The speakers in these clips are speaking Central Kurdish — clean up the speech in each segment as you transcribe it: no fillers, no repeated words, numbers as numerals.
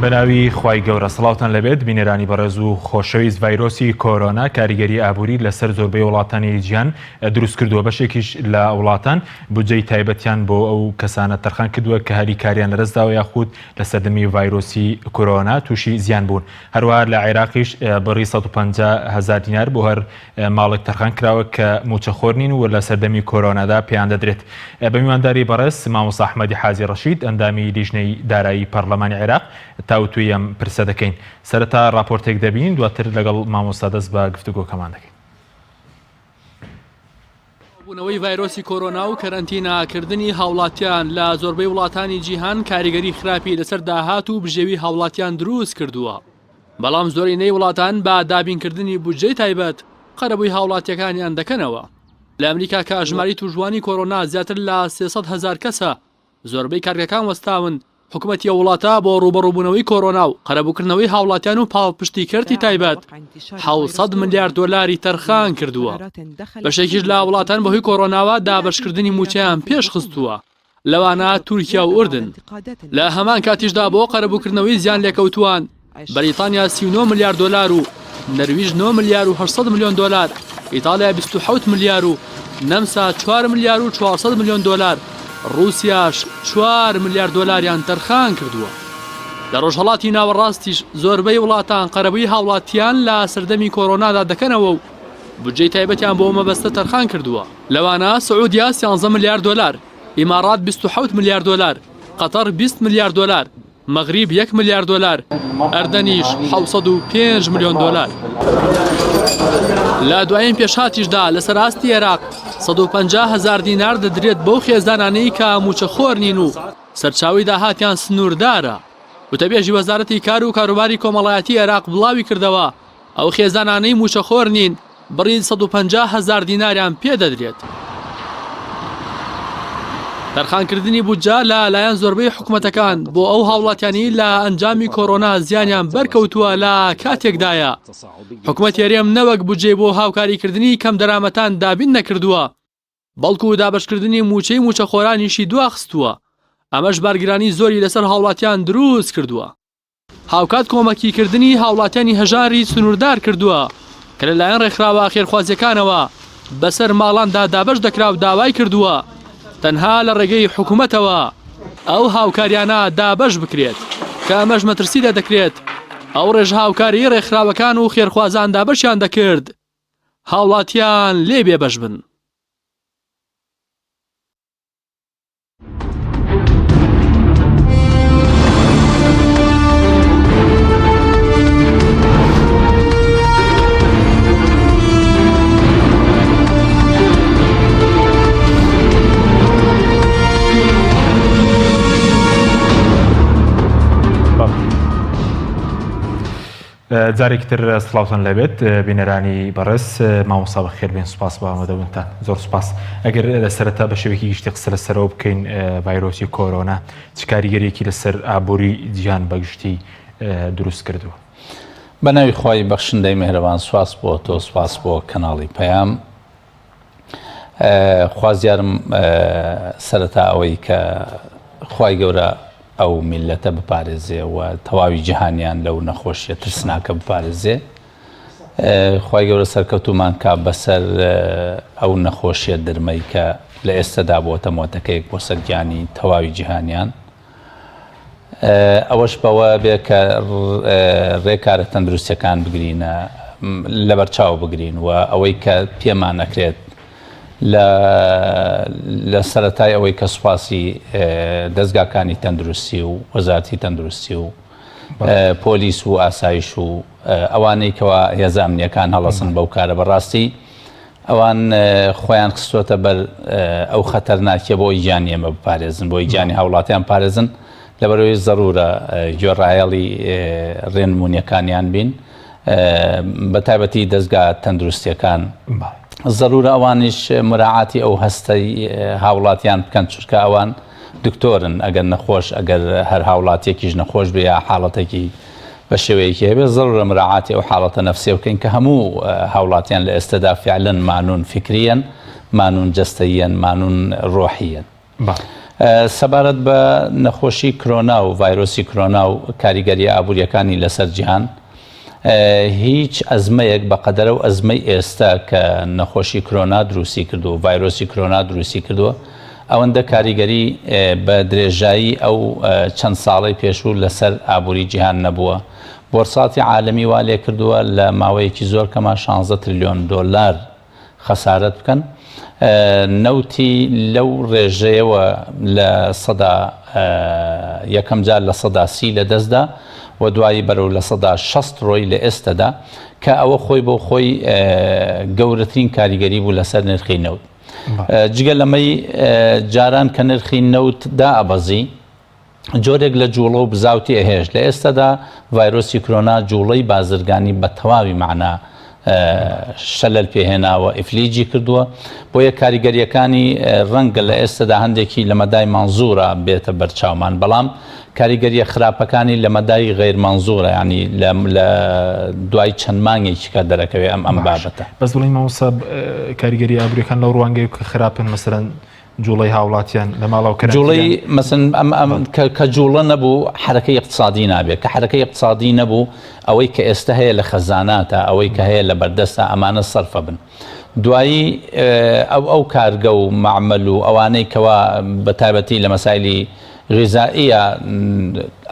بەناوی خوای گەورە سەڵاوتان لەبێت بینێرانی بەڕێز و خۆشەویست ڤایرۆسی کۆرۆنا کاریگەری ئابووری لەسەر زۆربەی وڵاتانی جیهان دروست کردووە. بەشێکیش لە وڵاتان بودجەی تایبەتیان بۆ ئەو کەسانە تەرخان کردووە کە هەری کاریان لەدەستداوە یاخود لە سەردەمی ڤایرۆسی کۆرۆنا تووشی زیان بوون. هەروەها لە عێراقیش بڕی 150,000 دینار بۆ هەر ماڵێک تەرخان کراوە کە موچەخۆر نین و لە سەردەمی کۆرۆنادا پێیان دەدرێت. بە میوانداری بەڕێز مامۆستا ئەحمەدی حاجی ڕەشید ئەندامی لیژنەی دارایی پەرلەمانی عێراق تاوتوی ئەم پرسە دەکەین. سەرەتا راپۆرتێک دەبین دواتر لەگەڵ مامۆستا دەست بە گفتوگۆکەمان دەکەین. بوونەوەی ڤایرۆسی کۆرۆنا و کەرەنتیناکردنی هاوڵاتیان لە زۆربەی وڵاتانی جیهان کاریگەری خراپی لەسەر داهات و بژێوی هاوڵاتیان دروست کردووە. بەڵام زۆرینەی وڵاتان بە دابینکردنی بودجەی تایبەت قەرەبووی هاوڵاتیەکانیان دەکەنەوە. لە ئەمریکا کە ژماری تووژوانی کۆرۆنا زیاتر لە 300,000 کەسە زۆربەی کارگەکان وەستاون. حکوومەتیە وڵاتە بۆ ڕوبەڕووبوونەوەی کۆرۆنا و قەرەبووکردنەوەی هاوڵاتیان و پاڵپشتیکەرتی تایبەت 700 ملیار دۆلاری تەرخان کردووە. بەشێکیش لە وڵاتان بەهۆی کۆرۆناوە دابەشکردنی موچەیان پێش خستووە، لەوانە تورکیا و ئوردن. لە هەمان کاتیشدا بۆ قەرەبووکردنەوەی زیان لێکەوتووان بەریتانیا 39 ملیار دۆلار و نەرویژ 9 ملیار و 800 میلیۆن دۆلار، ئیتالیا 27 ملیار و نەمسا 4 ملیار و 400 میلیۆن دۆلار، رووسیاش 4 ملیار دۆلاریان تەرخان کردووە. لە ڕۆژهەڵاتی ناوەڕاستیش زۆربەی وڵاتان قەرەبووی هاوڵاتیان لە سەردەمی کۆرۆنادا دەکەنەوە و بودجەی تایبەتیان بۆ مەبەستە تەرخان کردووە. لەوانە سعودیا 13 ملیار دۆلار، ئیمارات 27 ملیار دۆلار، قەتەر 20 ملیار دۆلار، مەغریب 1 ملیار دۆلار، ئەردەنیش 705 میلیۆن دۆلار. لە دوایین پێشهاتیشدا لەسەر ئاستی عێراق 150,000 دینار دەدرێت بەو خێزانانەی کە موچەخۆر نین و سەرچاوی داهاتیان سنووردارە. وتەبێژی وەزارەتی کار و کاروباری کۆمەڵایەتی عێراق بڵاوی کردەوە ئەو خێزانانەی موچەخۆر نین بڕی 150,000 دیناریان پێدەدرێت. تەرخانکردنی بودجە لە لایەن زۆربەی حکوومەتەکان بۆ ئەو هاوڵاتیانی لە ئەنجامی کۆرۆنا زیانیان بەرکەوتووە لە کاتێکدایە. حکوومەت هێرێم نەوەک بودجێ بۆ هاوکاریکردنی کەم دەرامەتان دابین نەکردووە، بەڵکو دابەشکردنی موچەی موچەخۆرانیشی دواخستووە. ئەمەش بارگرانی زۆری لەسەر هاوڵاتیان دروست کردووە. هاوکات کۆمەکیکردنی هاوڵاتیانی هەژاری سنووردار کردووە کە لەلایەن ڕێکخراوە خێرخوازیەکانەوە بەسەر ماڵاندا دابەش دەکرا و داوای کردووە تەنها لە ڕێگەی حکوومەتەوە ئەو هاوکاریانە دابەش بکرێت کە ئەمەش مەترسیدا دەکرێت ئەو ڕێژ هاوکاری ڕێکخراوەکان و خێرخوازان دابەشیان دەکرد هاوڵاتیان لێ بێبەش بن. جارێکی تر سڵاوتان لەبێت بینەرانی بەڕێز مامۆستا بەخێر بێن. سوپاس بە ئامادەبوونتان، زۆر سوپاس. ئەگەر لە سەرەتا بە شێوەیەکی گشتی قسە لەسەرەوە بکەین ڤایرۆسی کۆرۆنا چ کاریگەریەکی لەسەر ئابووری جیهان بەگشتی دروست کردووە؟ بە ناوی خوای بەخشندەی مێهرەبان سوپاس بۆ تۆ، سوپاس بۆ کەناڵی پەیام. خوازیارم سەرەتا ئەوەی کە خوای گەورە ئەو میلەتە بپارێزێ و تەواوی جیهانیان لەو نەخۆشیە ترسناکە بپارێزێ. خوای گەورە سەرکەوتومان کا بەسەر ئەو نەخۆشیە درمەی کە لە ئێستادا بۆتە مۆتەکەیەک بۆ سەرگیانی تەواوی جیهانیان. ئەوەش بەوە بێ کە ڕێکارە تەندروستیەکان بگرینە لەبەرچاو بگرین و ئەوەی کە پێمان نەکرێت لە سەرەتای ئەوەی کە سوپاسی دەستگاکانی تەندروستی و وەزارەتی تەندروستی و پۆلیس و ئاسایش و ئەوانەی کەوا هێزە ئەمنیەکان هەڵەسن بەو کارە بەڕاستی ئەوان خۆیان خستوتە بەر ئەو خەتەرناکیە بۆی گیانی ئێمە بپارێزن، بۆی گیانی هاوڵاتیان پارێزن. لەبەرەوەی زەرورە گوێڕایەڵی ڕێنمونیەکانیان بین، بە تایبەتی دەستگا تەندروستیەکان زەرورە ئەوانیش مراعاتی ئەو هەستەی هاوڵاتیان بکەن، چونکە ئەوان دکتۆرن، ئەگەر نەخۆش ئەگەر هەر هاوڵاتیەکیش نەخۆش بێ یا حاڵەتێکی بە شێوەیەکی هەبێ زەرورە مراعاتی ئەو حاڵەتە نەفسیە بکەین کە هەموو هاوڵاتیان لە ئێستادا فعلەن مانون فکریەن، مانون جەستەییەن، مانون ڕۆحیەن. سەبارەت بە نەخۆشی کۆرۆنا و ڤایرۆسی کۆرۆنا و کاریگەری ئابوووریەکانی لەسەر جیهان هیچ ئەزمەیەک بەقەدەرە و ئەزمەی ئێستا کە نەخۆشی کۆرۆنا دروستی کردو و ڤایرۆسی کۆرۆنا دروستی کردووە ئەوەندە کاریگەری بە درێژایی ئەو چەند ساڵی پێشوو لەسەر ئابووری جیهان نەبووە. بۆرساتی عالەمی وا لێ کردووە لە ماوەیەکی زۆر کەمە 16 تریلیۆن دۆلار خەسارەت بکەن. نەوتی لەو ڕێژەیەوە لە سەدا یەکەم جار لە سەدا 30 لە دەستدا و دوایی بەرەو لە سەدا 60 ڕۆی لە ئێستادا کە ئەوە خۆی بۆ خۆی گەورەترین کاریگەری بوو لەسەر نرخی نەوت. جگە لەمەی جاران کە نرخی نەوت دائەبەزی جۆرێک لە جوڵە و بزاوتی ئەهێش لە ئێستادا ڤایرۆسی کۆرۆنا جوڵەی بازرگانی بە تەواوی معنا شەلل پێهێناوە ئیفلیجی کردووە بۆیە کاریگەریەکانی ڕەنگە لە ئێستادا هەندێکی لە مەدای مانزورە بێتە بەرچاومان بەڵام کاریگەریە خراپەکانی لە مەدای غیر مانزورە ینی لە دوای چەند مانگێکی کە دەرەکەوێ ئەم بابەتە. بەس بڵین مامۆستا کاریگەری ئابووریەکان لەو ڕوانگەی کە خراپن مەسەرەن جوڵەی هاوڵاتیان لە ماڵاو جوڵەی مەسن کە جوڵە نەبوو حرەکەی اقتصادی نابێت کە حرەکەی اقتصادی نەبوو ئەوەی کە ئێستا هەیە لە خەزاناتە ئەوەی کە هەیە لە بەردەستە ئەمانە سەرفە بن. دوایی ئەو کارگە و معمەل و ئەوانەی کەوا بە تایبەتی لە مەسایلی غیزائیە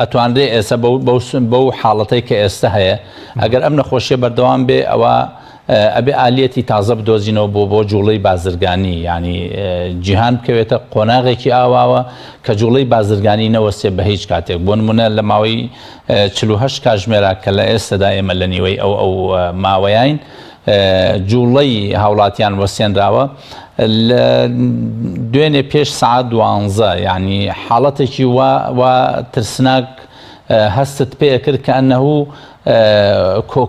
ئەتوانرێ ئێستا بەو حاڵەتەی کە ئێستا هەیە ئەگەر ئەم نەخۆشیە بەردەوام بێ ئەوە ئەبێ ئالەتی تازە بدۆزینەوە بۆ جوڵەی بازرگانی ینی جیهان بکەوێتە قۆناغێکی ئاواوە کە جوڵەی بازرگانی نەوەستێ بە هیچ کاتێک بۆ نمونە لە ماوەی 48 کاتژمێرە کە لە ئێستادا ئێمە لە نیوەی ئەو ماوەیان جوڵەی هاوڵاتیان وەسێنراوە لە دوێنێ پێش سعات 12 ینی حاڵەتێکی وا ترسناک هەستت پێ کرد کە ئەنەهوو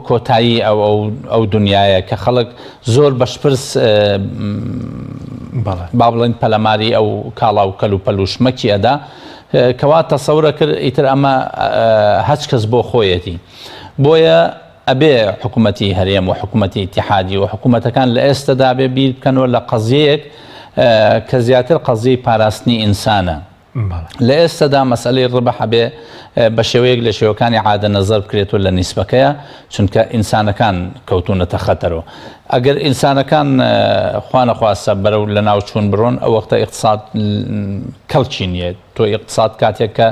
کۆتایی ئەو دنیاە کە خەڵک زۆر بەشپرس با بڵێن پەلەماری ئەو کاڵا و کەل و پەلوشمەکی ئەدا کەوا تەسەورە کرد ئیتر ئەمە هەچ کەس بۆ خۆیەتی بۆیە ئەبێ حکوومەتی هەرێم و حکوومەتی ئیتیحادی و حکوومەتەکان لە ئێستادا بێ بیر بکەنەوە لە قەزیەیەک کە زیاتر قەزیەی پاراستنی ئینسانە. لە ئێستادا مەسئلەی ڕبح هەبێ بە شێوەیەک لە شێوەکانی عادە نەزەر بکرێتەوە لە نیسبەکەیە چونکە ئینسانەکان کەوتونەتە خەتەرەوە. ئەگەر ئینسانەکان خوا نەخواستە بەرەو لە ناوچوون بڕۆن ئەو وەختە ئیقتصاد کەڵکی نییە تۆ ئیقتصاد کاتێک کە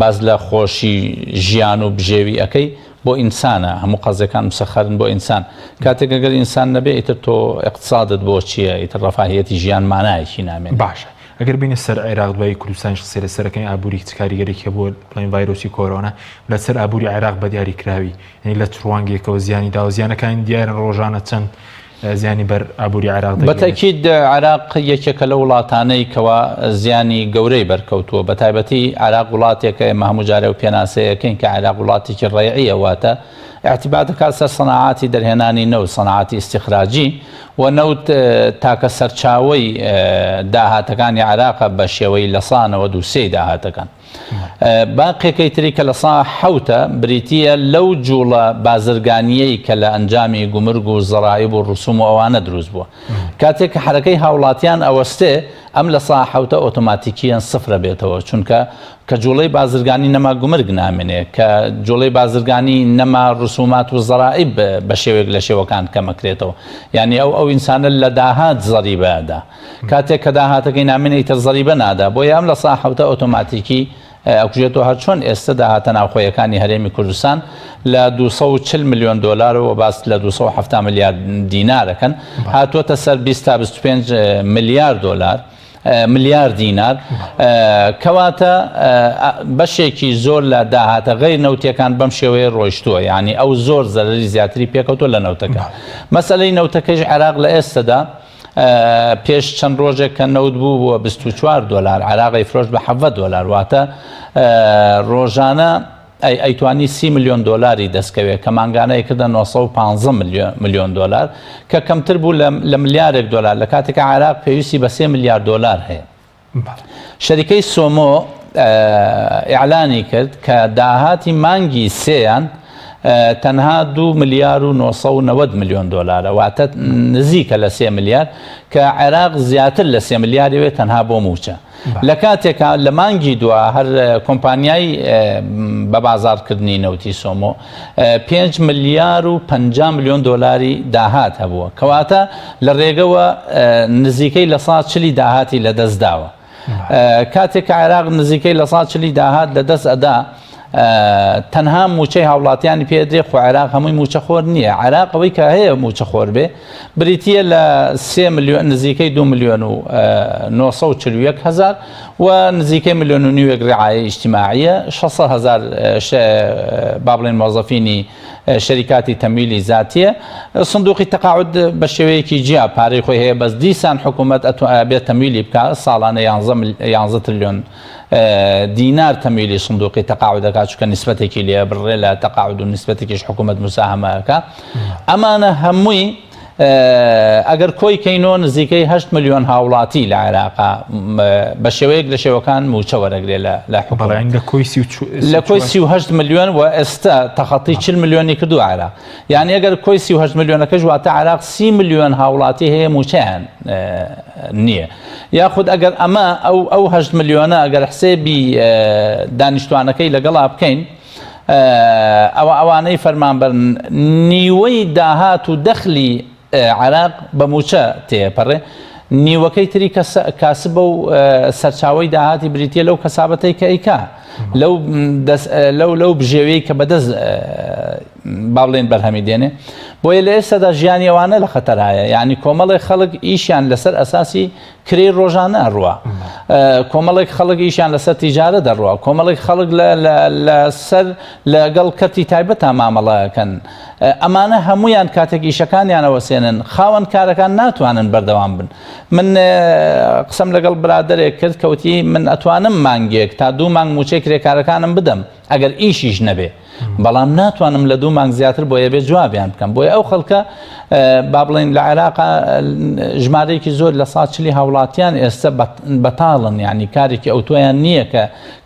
باز لە خۆشی ژیان و بژێوی ئەەکەی بۆ ئینسانە هەموو قەزەکان مسەخەرن بۆ ئینسان کاتێک ئەگەر ئینسان نەبێ ئیتر تۆ ئیقتصادت بۆ چییە ئیتر ڕەفاهیەتی ژیان مانایەکی نامێن. باشە ئەگەر بینە سەر عێراق دوای کوردستان سێرە سەرەکەی ئابووری کاریگەرێکی بۆ بڵێن ڤایرۆسی کۆرۆنا لەسەر ئابووری عێراق بە دیاری کراوی یعنی لە چڕوانگێکەوە زیانی دا و زیانەکانی دیارن ڕۆژانە چەند زیانی بەر ئابووری عێراق بەتەکید عێراق یەکێکە لە وڵاتانەی کەوا زیانی گەورەی بەرکەوتووە بە تایبەتی عێراق وڵاتێکە ئێمە هەموو جارێ و پێناسەیەکەین کە عێراق وڵاتێکی ڕێعیە واتە اعتبار دەکات سەر سەناعاتی دەرهێنانی نەوت سەناعاتی استیخراجی و نەوت تاکە سەرچاوەی داهاتەکانی عێراقە بە شێوەی لەسانەوە دووسێی داهاتەکان. باقیەکەی تری کە لە سا حوتە بریتیە لەو جوڵە بازرگانیەی کە لە ئەنجامی گومرگ و زەڕایب و ڕوسوم و ئەوانە دروست بووە کاتێک کە حرەکەی هاوڵاتیان ئەوەستێ ئەم لە سا حوتە ئۆتۆماتیکیان سفرە بێتەوە چونکە کە جوڵەی بازرگانی نەما گومرگ نامێنێ کە جوڵەی بازرگانی نەما ڕسومات و زەڕائب بە شێوێک لە شێوەکان کەمەکرێتەوە یعنی ئەو ئینسانە لە داهات زەریبەدا کاتێک کە داهاتەکەی نامێنێ ئیتر زەریبە نادا بۆیە ئەم لە سا حوتە ئۆتۆماتیکی ئەکوژێتەوە هەر چۆن ئێستا داهاتە ناوخۆیەکانی هەرێمی کوردستان لە 240 ملیۆن دۆلار و باس لە 270 ملیارد دینارەکەن هاتووەتە سەر 20 تا 25 ملیارد دۆلار ملیارد دینار کەواتە بەشێکی زۆر لە داهاتە غەیر نەوتیەکان بەم شێوەیە ڕۆیشتووە یعنی ئەو زۆر زەرری زیاتری پێکەوتووە لە نەوتەکە مەسەلەی نەوتەکەش عێراق لە ئێستادا پێش چەند ڕۆژێک کە نەوت بوو بووە 24 دۆلار عێراقی فرۆش بە 7 دۆلار واتە ڕۆژانە ئەیتوانی 30 ملیۆن دۆلاری دەستکەوێت کە مانگانەی کردە 950 ملیۆن دۆلار کە کەمتر بوو لە ملیارێک دۆلار لە کاتێکە عێراق پێویستی بە 3 ملیارد دۆلار هەیە. شەریکەی سۆمۆ ئیعلانی کرد کە داهاتی مانگی سێیان تەنها 2 ملیار و 990 میلیۆن دلار واتە نزیکە لە 3 ملیار کە عێراق زیاتر لە 3 ملیاروێت تەنها بۆ موچە لە کاتێکا لە مانگی دووە هەر کۆمپانیای بە بازارکردنی نەوتی سۆمۆ 5 ملیار و 50 میلیۆن دلاری داهات هەبووە کەواتە لە ڕێگەوە نزیکەی لە 140 داهاتی لە دەستداوە کاتێک کە عێراق نزیکەی لە 140 داهات لە دەست ئەدا تەنها موچەی هاوڵاتیانی پێدرێ خۆ عێراق هەمووی موچەخۆر نییە عێراق ئەوەی کە هەیە موچەخۆر بێ بریتە لە 3 میلیۆن نزیکەی 2 میلیۆن و 941 هزار و نزیکەی میلیۆن و نیوەک ڕعایە ئیجتیماعیە 600 هزار با بڵێن مۆزەفینی شەریکاتی تەمویلی زاتیە سندوقی تەقاعد بە شێوەیەکی جیا پارەی خۆی هەیە بەس دیسان حکوومەت بێت تەمویلی بکات ساڵانە 11 تریلیۆن دینار تەمویلی سندوقی تەقاعد دەکات چونکە نیسبەتێکی لێ بڕێ لە تەقاعد و نیسبەتێکیش حکوومەت مساهمەکە ئەمانە هەمووی ئەگەر کۆی کەینۆ نزیکەی 8 میلیۆن هاوڵاتی لە عێراقا بە شێوەیەک لە شێوەکان موچە وەرەگرێ لە حکوومەت لە کۆی 38 میلیۆن و ئێستا تەخەتی 40 میلیۆنی کردو عێراق یعنی ئەگەر کۆی 38 میلیۆنەکەش واتە عێراق 30 میلیۆن هاوڵاتی هەیە موچەیان نییە یاخود ئەگەر ئەمە ئەو 8 میلیۆنە ئەگەر حسێبی دانیشتوانەکەی لەگەڵا بکەین ئەوانەی فەرمانبەرن نیوەی داهات و دەخلی عێراق بە موچە تێپەڕێ نیوەکەی تری کاسبە و سەرچاوی داهاتی بریتە لەو کەسابەتەی کە ئەیکا لەو بژێوەی کە بەدەست باڵێن بەرهەمی دێنێ بۆیە لە ئێستادا ژیانی ئەوانە لە خەتەرایە یعنی کۆمەڵی خەڵک ئیشیان لەسەر ئەساسی کرێی ڕۆژانە ڕوە کۆمەڵێک خەڵک ئیشیان لەسەر تیجارە دەڕوە کۆمەڵێک خەڵک لەسەر لەگەڵ کەرتی تایبەتە مامەڵەکەن ئەمانە هەمویان کاتێک ئیشەکانیانەوە سێنن خاوەن کارەکان ناتوانن بەردەوام بن من قسەم لەگەڵ برادەرێک کرد کەوتی من ئەتوانم مانگێک تا 2 مانگ موچەی کرێکارەکانم بدەم ئەگەر ئیشیش نەبێ بەڵام ناتوانم لە 2 مانگ زیاتر بۆیە بێ جوابیان بکەم بۆیە ئەو خەڵکە با بڵێن لە عێراقا ژمارەیەکی زۆر لە 140 هاوڵاتیان ئێستا بەتاڵن یعنی کارێکی ئەوتۆیان نییە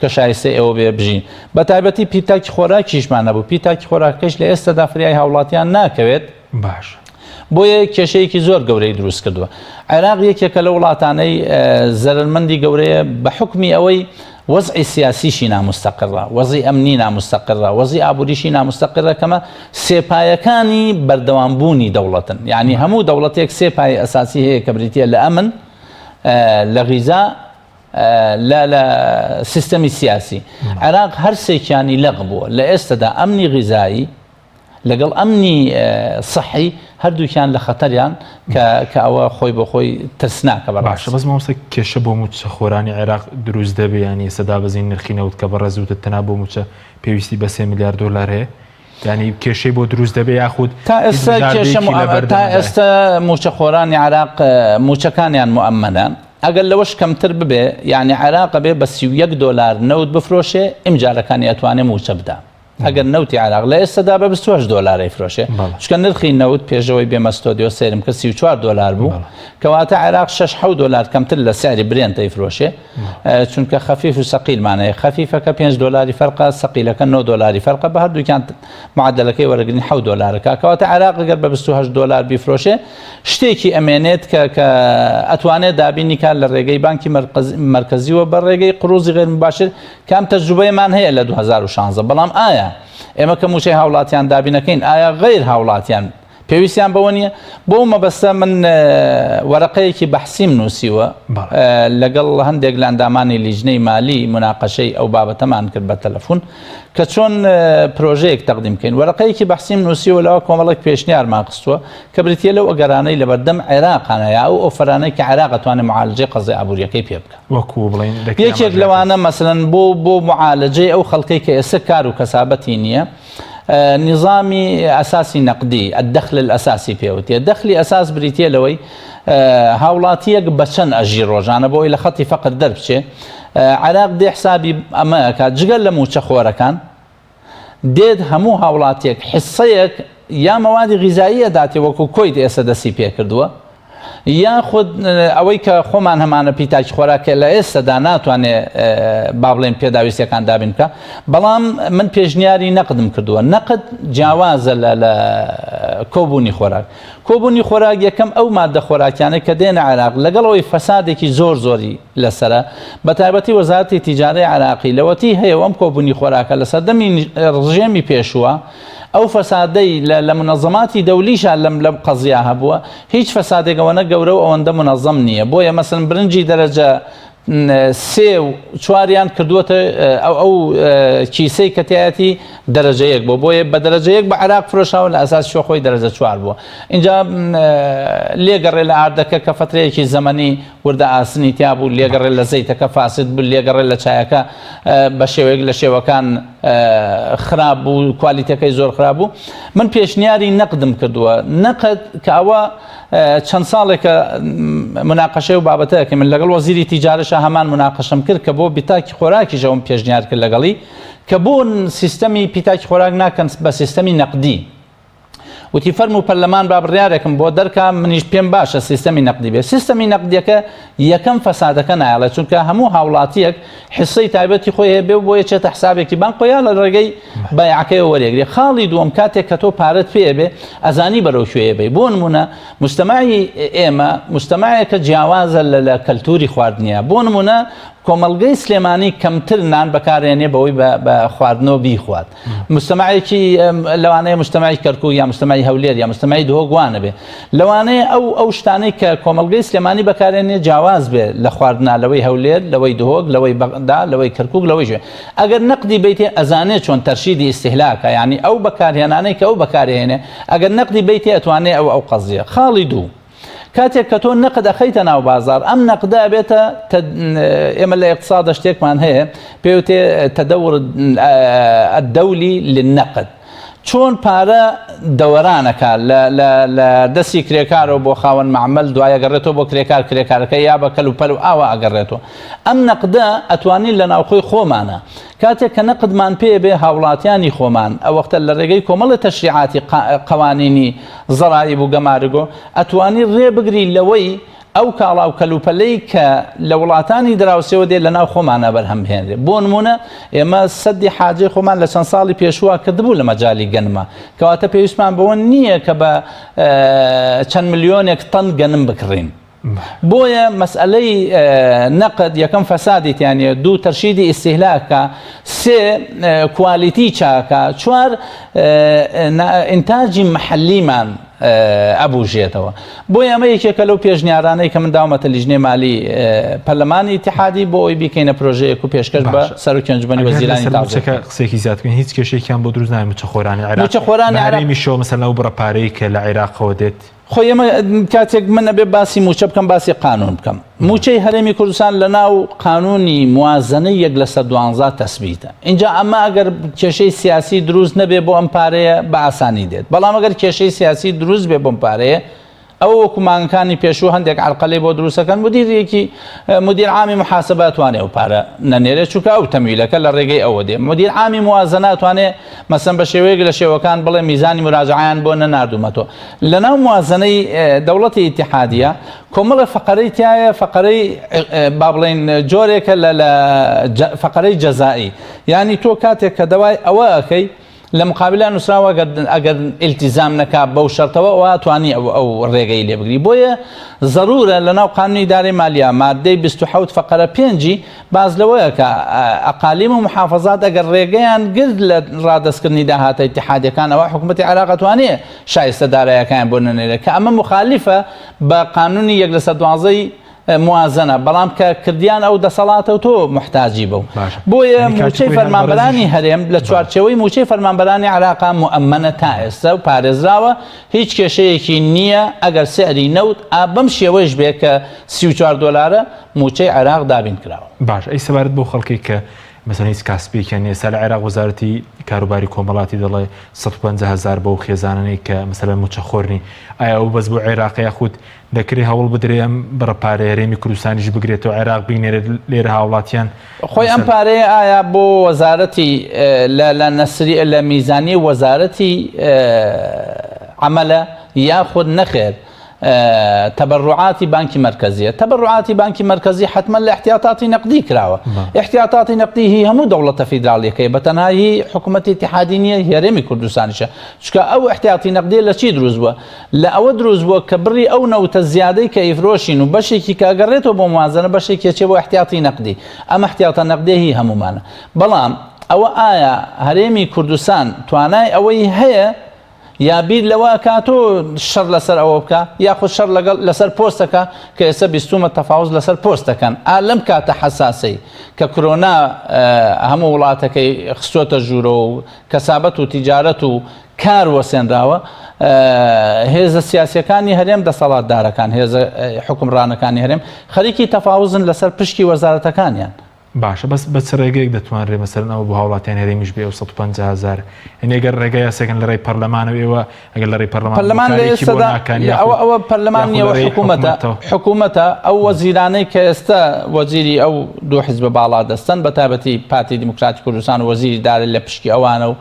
کە شایستە ئێوە بێ بژین بە تایبەتی پیتاکی خۆراکیشمان نەبوو پیتاکی خۆراکەش لە ئێستادا فریای هاوڵاتیان ناکەوێت باش بۆیە کێشەیەکی زۆر گەورەی دروست کردووە عێراق یەکێکە لە وڵاتانەی زەرمەندی گەورەیە بە حکمی ئەوەی وەزعی سیاسیشی نامستەقڕە وەزی ئەمنی نامستەقڕە وەزی ئابووریشی نامستەقڕە کەمە سێپایەکانی بەردەوامبوونی دەوڵەتن یعنی هەموو دەوڵەتێک سێپای ئەساسی هەیە کە بریتە لە ئەمن لە غیزا لە سیستەمی سیاسی عێراق هەر سێکیانی لەغ بووە لە ئێستادا ئەمنی غیزایی لەگەڵ ئەمنی سەحی هەردووکیان لە خەتەریان کە ئەوە خۆی بۆ خۆی ترسناکە باشە بەس مامۆستا کێشە بۆ موچە خۆرانی عێراق دروست دەبێ ینی سەدا بەزین نرخینەوت کە بە ڕێزوتە تەنا بۆ موچە پێویستی بە 3 میلیارد دلار هەیە ینی کێشەی بۆ دروست دەبێ یاخود تا ئێستا موچە خۆرانی عێراق موچەکانیان موئەمەنە ئەگەر لەوەش کەمتر ببێ یعنی عێراق بێ بە 31 دلار نەوت بفرۆشێ ئیمجارەکانی ئەتوانێ موچە بدە ئەگەر نەوتی عێراق لە ئێستادا بە 28 دلاری فرۆشێ چکە نرخی نەوت پێشەوەی بێمەستۆدیۆ سێرم کە 34 دلار بوو کەواتە عێراق 6 دلار کەمتر لە سعری برێنتەی فرۆشێ چونکە خەفیف و سەقیلمانەیە خەفیفەکە 5 دلاری فەرقە سەقیلەکە 9 دلاری فەرقە بە هەردووکیان معدلەکەی وەرەگرنی 7 دلارەکە کەواتە عێراق ئەگەر بە 28 دلار بیفرۆشێ شتێکی ئەمێنێت کە ئەتوانێت دابینی کار لە ڕێگەی بانکی مرکزیوە بە ڕێگەی قڕوزی غێر مباشر کام تەجروبەیەمان هەیە لە 2016 بەڵام ئایا ئێمە کە موچەی هاوڵاتیان دابینەکەین ئایا غیر هاوڵاتیان پێویستیان بەوە نییە بۆ مەبەستە من وەرەقەیەکی بەحسیم نووسیوە لەگەڵ هەندێک لە ئەندامانی لیژنەی مالی مناقەشەی ئەو بابەتەمان کرد بە تەلەفۆن کە چۆن پرۆژەیەک تەقدیم بکەین وەرەقەیەکی بەحسیم نووسیوە لەوە کۆمەڵێک پێشنیارمان قستووە کە بریتە لەو ئەگەرانەی لەبەردەم عێراقانەیە ئەو ئۆفەرانەی کە عێراق ئەتوانێت معالجەی قەزای ئابوووریەکەی پێ بکە وەکو بڵین یەکێک لەوانە مەسەلەن بۆ معالجەی ئەو خەڵکەی کە ئێستا کار و کەسابەتی نییە نظامی ئەساسی نەقدی الدەخل الأساسی پێوتێ دەخلی ئەساس بریتە لەوەی هاوڵاتیەک بە چەند ئەژی ڕۆژانە بۆی لە خەتی فەقر دەربچێ عێراق دێ حسابی ئەمەکە جگەل لە موچە خۆرەکان دێت هەموو هاوڵاتێک حسەیەک یا مەوادی غیزایی داتێ وەکو کۆیت ئێستا دەستی پێ کردووە یاخود ئەوەی کە خۆمان هەمانە پیتاکی خۆراکە لە ئێستادا ناتوانێت با بڵێن پێداویستیەکان دابین بکە بەڵام من پێشنیاری نەقدم کردووە نەقد جیاوازە لە کۆبوونی خۆراک کۆبوونی خۆراک یەکەم ئەو مادە خۆراکیانە کە دێنە عێراق لەگەڵەوەی فەسادێکی زۆری لەسرە بە تایبەتی وەزارەتی تیجارەی عێراقی لەوەتی هەیە ئەم کۆبوونی خۆراکە لە سەردەمی ڕژێمی پێشووە ئەو فەسادەی لە منەظەماتی دەولیشان لەم قەزیا هەبووە هیچ فەسادێکەوەنە گەورە و ئەوەندە منەظەم نییە بۆیە مەسەن برنجی دەرەجە 3 و 4 کردووەتە ئەو کیسەی کەتایەتی دەرەجە 1 بۆ بۆیە بە دەرەجە 1 بە عێراق فرۆشاوە لە ئەساس شۆخۆی دەرەجە 4 بووە اینجا لێگەڕێ لە ئاردەکە کە فترەیەکی زەمەنی وردە ئاسنی تیا بوو لێگەڕێ لە زەیتەکە فاسد بوو لێگەڕێ لە چایەکە بە شێوەیەک لە شێوەکان خراپ بوو کوالیتەکەی زۆر خراپ بوو من پێشنیاری نەقدم کردووە نەقد کە ئەوە چەند ساڵێکە مناقەشەی و بابەتەیەکە من لەگەڵ وەزیری تیجارەشە هەمان مناقەشەم کرد کە بۆ بیتاکی خۆراکی ژەوم پێشنیار کرد لەگەڵی کە بۆ سیستەمی پیتاکی خۆراک ناکەن بە سیستەمی نەقدی وتی فەرمو پەرلەمان با بڕیارێکم بۆ دەرکە منیش پێم باشە سیستەمی نەقدی بێ سیستەمی نەقدیەکە یەکەم فەسادەکە نایڵێت چونکە هەموو هاوڵاتیەک حسەی تایبەتی خۆی هەیە بێ بۆیە چێتە حسابێکی بانک خۆیان لە ڕێگەی بایعەکەیەوە وەرێگرێ خاڵی دووەم کاتێک کە تۆ پارەت پێ بێ ئەزانی بەرەو شوێیە بێ بۆ نمونە مجتەماعی ئێمە مجتەماعێکە جیاوازە لە کەلتوری خواردنیە بۆ نمونە کۆمەڵگەی سلێمانی کەمتر نان بەکارێنێ بەوەی بە خواردنەوە بیخوات مجتەماعێکی لەوانەیە مجتەماعی کەرکوو یا مجتەماعی هەولێر یا مجتەماعی دهۆگوانە بێ لەوانەیە ئەو شتانەی کە کۆمەڵگەی سلێمانی بەکارێنێ جیاواز بێ لە خواردنا لەوەی هەولێر لەوەی دهۆگ لەوەی بەغدا لەوەی کەرکووک لەوەی ژێ ئەگەر نەقدی بیتێ ئەزانێ چۆن تەرشیدی ئیستیهلاکە یعنی ئەو بەکارهێنانەی کە ئەو بەکارهێنێ ئەگەر نەقدی بیتێ ئەتوانێ ئەو قەزیە خاڵی دوو کاتێک کە تۆ نەقد ئەخەیتە ناو بازار ئەم نەقدە بێتە ئێمە لە اقتصادە شتێکمان هەیە پێوتێ تەدەور الدەولی للنەقد چۆن پارە دەوەرانەکە لە دەستی کرێکارەوە بۆ خاوەن معمەل دوایە گەڕێتەوە بۆ کرێکارەکە یا بە کەل و پەل و ئاوا ئەگەڕێتەوە ئەم نەقدە ئەتوانین لە ناوخۆی خۆمانە کاتێک کە نەقدمان پێ بێ هاوڵاتیانی خۆمان ئەو وەختە لە ڕێگەی کۆمەڵی تەشریعاتی قوانینی زەڕایب و گەمارگۆ ئەتوانی ڕێ بگری لەوەی ئەو کاڵاو کەلوپەلەی کە لە وڵاتانی دراوسێەوە دێ لە ناو خۆمانە بەرهەمهێنرێ بۆ نمونە ئێمە سەدی حاجەی خۆمان لە چەند ساڵی پێشووە کردبوو لە مەجای گەنمە کەواتە پێویستمان بەوە نییە کە بە چەند ملیۆنێک تەن گەنم بکڕین بۆیە مەسئلەی نەقد یەکەم فەسادی تیانە دوو تەرشیدی ئیستیهلاکە سێ کوالیتی چاکە چوار ئینتاجی مەحەلیمان ئەبوژێتەوە بۆی ئەمە یەکێکە لەو پێشنیارانەی کە من داومەتە لیژنەی مالی پەرلەمانی ئیتیحادی بۆ ئەوی بکەینە پرۆژەیەک و پێشکەش بە سەرۆکی ئەنجومەنی وەزیرانی تاوزەکە قسێکی زیادکەین هیچ کێشێکیان بۆ دروست نایە موچەخۆرانی عێراق میشەوە مەسەڵەن ئەو بڕەپارەی کە لە عێراقەوە دێت خۆی ئێمە کاتێک من نەبێ باسی موچە بکەم باسی قانون بکەم موچەی هەرێمی کوردستان لە ناو قانونی موازنەی 1/12 تەسبیتە اینجا ئەمە ئەگەر کێشەی سیاسی دروست نەبێ بۆ ئەم پارەیە بە ئاسانی دێت بەڵام ئەگەر کێشەی سیاسی دروست بێ بۆم پارەیە ئەو وەکو مانگەکانی پێشوو هەندێک عەرقەلەی بۆ دروستەکەن مدیر عامی محاسبە توانێ ئەو پارە نەنێرێت چونکە ئەو تەمویلەکە لە ڕێگەی ئەوە دێ مدیر عامی موازنە توانێ مەسەن بە شێوەیەک لە شێوەکان بڵێ میزانی مراجعیان بۆ نەناردوومەتەوە لە ناو موازنەی دەوڵەتی ئیتیحادیە کۆمەڵە فەقەرەی تایە فەقەرەی با بڵێن جۆرێکە لە فەقەرەی جەزایی یعنی تۆ کاتێک کە دەوای ئەوە ئەەکەی لە مقابلە نووسراوە ئەگەر ئیلتیزام نەکا بەو شەرتەوە ئەوە توانی ئەو ڕێگەی لێ بگری بۆیە ضرورە لە ناو قانونی ئیدارەی مالیە مادەی 27 فەقەرە 5 باز لەوەیە کە ئەقالیم و محافەزات ئەگەر ڕێگەیان گرت لە ڕادەستکردنی داهاتە ئیتیحادیەکان ئەوە حکوومەتی عێراق ئەتوانێ شایستە داراییەکان بۆ نەنێرێت کە ئەمە مخالیفە بە قانونی 1/12 موازنە بەڵام کە کردیان ئەو دەسەڵاتە و تۆ محتاجی بەو بۆیە موچەی فەرمانبەرانی هەرێم لە چوارچێوەی موچەی فەرمانبەرانی عێراق مؤەمەنە تا ئێستا و پارێزراوە هیچ کێشەیەکی نییە ئەگەر سعری نەوت بەم شێوەش بێ کە $34 موچەی عێراق دابین کراوە باش ئەی سەبارەت بۆ خەڵکی کە مەسەڵەن هیچ کاسبێکیان ئێستا لە عێراق وەزارەتی کاروباری کۆمەڵاتی دەڵێ 150,000 بەو خێزانانەی کە مەسەڵەن موچەخۆرنی ئایا ئەو بەس بۆ عێراق یاخود دەکرێت هەوڵ بدرێ ئەم بەڕەپارە هەرێمی کوردستانیش بگرێتەوە عێراق بینێرێت لێرە هاوڵاتیان خۆی ئەم پارەیە ئایا بۆ وەزارەتی لە نەسری لە میزانی وەزارەتی عەمەلە یاخود نەخێر تبرعاتی بانکی مرکزیە تبرعاتی بانکی مرکزی حتما لە احتیاطاتی نقدی کراوە احتیاطاتی نقدی هی هەموو دەوڵەتە فیدراڵیەکەی بەتەنایی حکوومەتی اتحادی نیە هێرێمی کوردستانیشە چکە ئەو احتیاطی نقدی لە چی دروست بووە لە ئەوە دروست بووە کە بڕی ئەو نەوتە زیادەی کە ئیفرۆشین و بەشێکی کاگەڕێتەوە بۆ موازنە بەشێکی چێ بۆ احتیاطی نقدی ئەم احتیاطە نقدی هی هەمومانە بەڵام ئەوە ئایا هەرێمی کوردستان توانای ئەوەی هەیە یا بیر لەوە کاتۆ شەڕ لەسەر ئەوە بکە یاخود شەڕ لەسەر پۆستەکە کە ئێستا بیستومە تەفاوز لەسەر پۆستەکەن لەم کاتە حساسی کە کۆرۆنا هەموو وڵاتەکەی خستۆتە ژوورە و کەسابەت و تیجارەت و کار وەسێنراوە هێزە سیاسیەکانی هەرێم دەسەڵاتدارەکان هێزە حکومڕانەکانی هەرێم خەریکی تەفاوزن لەسەر پشکی وەزارەتەکانیان باشە بەس بە ڕێگەیەک دەتوانرێ مەسەرەوە بۆ هاوڵاتیان هەرێمیش بێ و 150,000 ئەگەر ڕێگە یاسەکەن لە ڕێی پەرلەمانەوە ئێوە ئەگەر لە ڕێی پەرلەمان ئەوە پەرلەمانیەوە حکوومەتە ئەو وەزیرانەی کە ئێستا وەزیری ئەو دوو حیزبە باڵا دەستن بە تایبەتی پارتی دیموکراتی کوردستان و وەزیری دارە لە پشکی ئەوانە و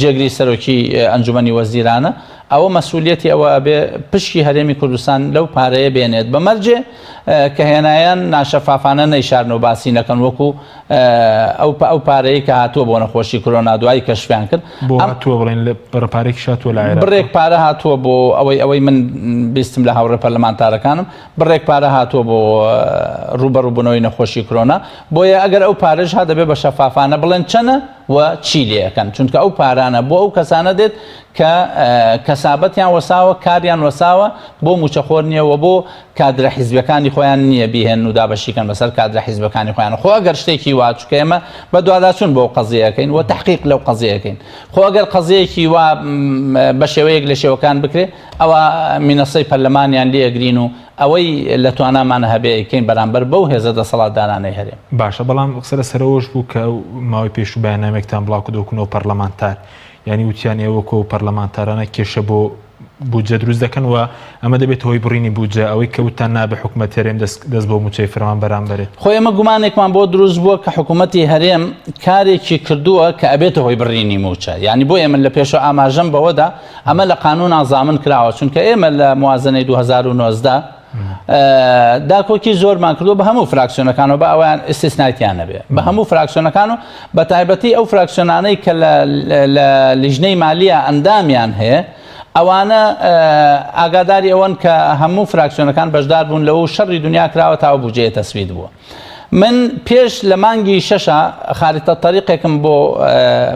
جێگری سەرۆکی ئەنجومەنی وەزیرانە ئەوە مەسئولیەتی ئەوە بێ پشکی هەرێمی کوردستان لەو پارەیە بێنێت بەمەرجێ کە هێنایان ناشەفافانە نەیشارن و باسی نەکەن وەکو ئەو پارەیە کە هاتووە بۆ نەخۆشی کۆرۆنا دوایی کەشفیان کرد بۆ هاتووە بڵێن لە بەرەپارێکی شاتووە لە عێراق بڕێک پارە هاتووە بۆ ئەوەی من بیستم لە هاوڕێ پەرلەمانتارەکانم بڕێک پارە هاتووە بۆ ڕوبەڕووبوونەوەی نەخۆشی کۆرۆنا بۆیە ئەگەر ئەو پارەش ها دەبێت بە شەفافانە بڵێن چەنە و چی لێەکەن چونکە ئەو پارانە بۆ ئەو کەسانە دێت کە کەسابەتیان وەساوە کاریان وەساوە بۆ موچەخۆر نییەوە بۆ کادرە حیزبەکانی خۆیان نییە بیهێن و دابەشیکەن بەسەر کادرە حیزبەکانی خۆیان خۆ ئەگەر شتێکی وا چکە ئێمە بە دوواداچوون بۆ قەزیەکەین و تحقیق لەو قەزیەکەین خۆ ئەگەر قەزیەکی وا بە شێوەیەک لە شێوەکان بکرێ ئەوە مینەسەی پەرلەمانیان لێگرین و ئەوەی لە توانامانە هەبێکەین بەرامبەر بەو هێزە دەسەڵاتدارانەی هەرێم باشە بەڵام قسە سەرەوەش بوو کە ماوەی پێش و بەیاننامێکتان بڵاوکە دۆکونەوە پەرلەمانتار یعنی وتیان ئێوەکۆ پەرلەمانتارانە کێشە بۆ بودجە دروست دەکەن و ئەمە دەبێت هۆی بڕینی بودجە ئەوەی کەوتان نابێ حکوومەت هەرێم دەست بۆ موچەی فەرمان بەرامبەرێت خۆ ئێمە گومانێکمان بۆ دروست بووە کە حکوومەتی هەرێم کارێکی کردووە کە ئەبێتە هۆی بڕینی موچە یعنی بۆ ئێمە لە پێشە ئاماژەم بەوەدا ئەمە لە قانون ئازامن کراوە چونکە ئێمە لە موازنەی 2019 داکۆکی زۆرمان کردو بە هەموو فراکسیۆنەکانەوە بە ئەویان ئستیسنایتیان نەبێ بە هەموو فراکسیۆنەکان و بە تایبەتی ئەو فراکسیۆنانەی کە لە لیژنەی مالیە ئەندامیان هەیە ئەوانە ئاگاداری ئەوەن کە هەموو فراکسیۆنەکان بەشدار بوون لەوە شەڕی دنیا کراوە تاوە بودجەیە تەسوید بووە من پێش لە مانگی شەشە خاریتە تەریقێکم بۆ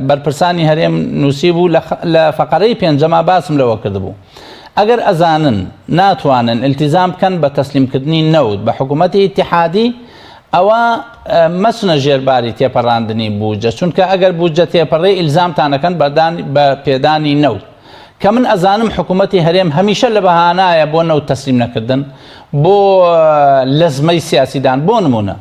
بەرپرسانی هەرێم نووسی بوو لە فەقەرەی پێنجەما باسم لەوە کردبوو ئەگەر ئەزانن ناتوانن التیزام بکەن بە تەسلیمکردنی نەوت بە حکوومەتی اتحادی ئەوە مەچنە ژێرباری تێپەڕاندنی بودجە چونکە ئەگەر بودجە تێپەڕێ ئیلزامتانەکەن بە پێدانی نەوت کە من ئەزانم حکوومەتی هەرێم هەمیشە لە بەهانایە بۆ نەوت تەسلیم نەکردن بۆ لەزمەی سیاسیدان بۆ نمونە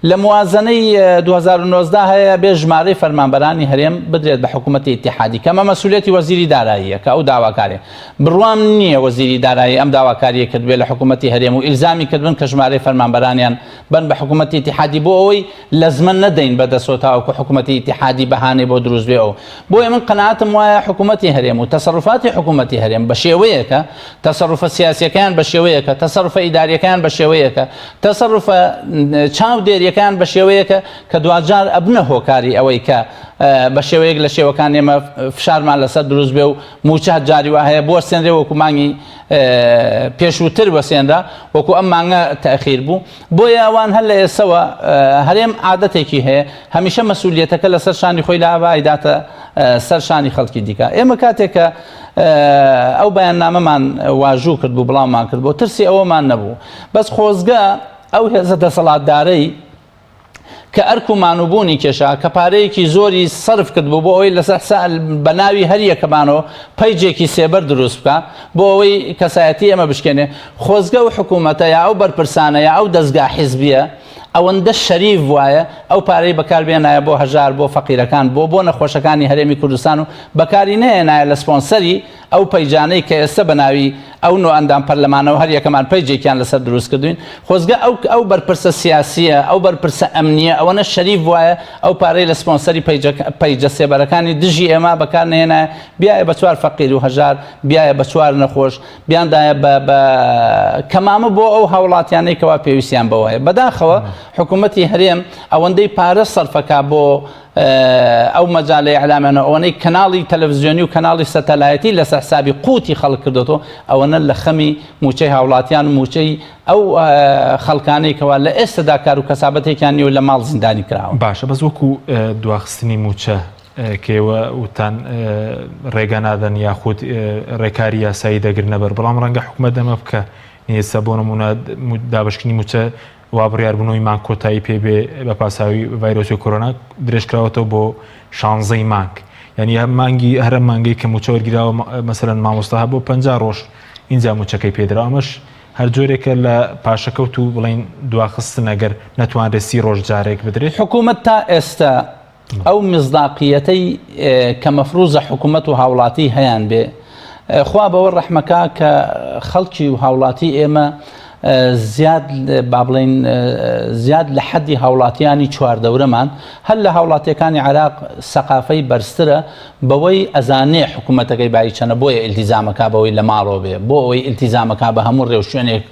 لە موازنەی 2019 هەیە بێ ژمارەی فەرمانبەرانی هەرێم بدرێت بە حکوومەتی اتحادی کەمە مەسئولیەتی وەزیری داراییە کە ئەو داواکارێ بڕوام نییە وەزیری دارایی ئەم داواکاریە کردوێت لە حکوومەتی هەرێم و ئیلزامی کردن کە ژمارەی فەرمانبەرانیان بن بە حکوومەتی اتحادی بۆ ئەوەی لەزمە نەدەین بەدەسۆتاوەکو حکوومەتی اتحادی بەهانەی بۆ دروست بێ ئەو بۆیە من قەناعەتم وایە حکوومەتی هەرێم و تەسەڕوفاتی حکوومەتی هەرێم بە شێوەیەکە تەسەڕوفە سیاسیەکان بە شێوەیەکە تەسەڕوفە ئیداریەکان بە شێوەیەکە تەسەڕوفە چاودێریەکان بە شێوەیەکە کە دوجار ئەبنە هۆکاری ئەوەی کە بە شێوەیەک لە شێوەکان ئێمە فشارمان لەسەر دروست بێ و موچە جاری وا هەیە بۆ سێنرێ وەکو مانگی پێشووتر وەسێنرا وەکو ئەم مانگە تەخیر بوو بۆیە ئەوان هەر لە ئێسەوە هەرێم عادەتێکی هەیە هەمیشە مەسئولیەتەکە لەسەر شانی خۆی لە ئاوای داتە سەر شانی خەڵکی دیکە ئێمە کاتێکە ئەو بەیاننامەمان واژوو کرد بوو بڵاومان کرد بۆ ترسی ئەوەمان نەبوو بەس خۆزگە ئەو هێزە دەسەڵاتدارەی کە ئەرک و مانوبوونی کێشا کە پارەیەکی زۆری سەرف کرد بوو بۆ ئەوەی لەسەر بە ناوی هەریەکەمانەوە پەیجێکی سێبەر دروست بکە بۆ ئەوەی کەسایەتی ئەمە بشکێنێ خۆزگە و حکوومەتە یا ئەو بەرپرسانە یا ئەو دەستگا حیزبیە ئەوەندە شەریف وایە ئەو پارەی بەکاربێنایە بۆ هەژار بۆ فەقیرەکان بۆ نەخۆشەکانی هەرێمی کوردستان و بەکاری نهێنایە لە سپۆنسەری ئەو پەیجانەی کە ئێستا بەناوی ئەو نوع ئەندام پەرلەمانەوە هەر یەکەمان پەیجێکیان لەسەر دروست کردوین خۆزگە ئەو بەرپرسە سیاسیە ئەو بەرپرسە ئەمنیە ئەوەنە شەریف وایە ئەو پارەی لە سپۆنسەری پەیجە سێبەرەکانی دژی ئێمە بەکار نهێنایە بیایە بە چوار فەقیر و هەژار بیایە بە چوار نەخۆش بیاندایە بە کەمامە بۆ ئەو هاوڵاتیانەی کەوا پێویستیان بەوەیە بەداخەوە حکوومەتی هەرێم ئەوەندەی پارە سەرفەکە بۆ ئەو مەجاالەی ئەعلامێنە ئەوەنەی کەناڵی تەلەڤیزیۆنی و کەناڵی سەتەلایەتی لەسەر حسابی قوتی خەڵک کردوەوە ئەوەنە لە خەمی موچەی هاوڵاتیان و موچەی ئەو خەڵکانەی کەوا لە ئێستادا کار و کەسابەتێکیان و لە ماڵ زیندانی کراوە باشە بەس وەکو دواخستنی موچە کێوە وتان ڕێگە نادەن یاخود ڕێکاری یاسایی دەگرنەبەر بەڵام ڕەنگە حکومەت دەمە بکە ئێستا بۆ نمونە دابشکنی موچە وابڕیاربوونەوەی مانگ کۆتایی پێبێ بە پاساوی ڤایرۆسی کۆرۆنا درێژکراوەتەوە بۆ 16 مانگ یعنی مانگی هەرە مانگی کە موچە وەرگیراوە مەسەرەن مامۆستاها بۆ 50 ڕۆژ اینجا موچەکەی پێدرا ئەمەش هەر جۆرێکە لە پاشەکەوت و بڵین دواخستن ئەگەر نەتوانرێت 30 ڕۆژ جارێک بدرێت حکوومەت تا ئێستا ئەو مزداقیەتەی کە مەفروزە حکوومەت و هاوڵاتی هەیان بێ خوا بەوە ڕەحمەکە کە خەڵکی و هاوڵاتی ئێمە زیاد با بڵین زیاد لە حەدی هاوڵاتیانی چواردەورەمان هەر لە هاوڵاتیەکانی عێراق سەقافەی بەرزترە بەوەی ئەزانێ حکوومەتەکەی بای چەنە بۆیە ئیلتیزامەکە بەوەی لە ماڵۆ بێ بۆ ئەوەی ئیلتیزامەکە بە هەموو ڕێو شوێنێک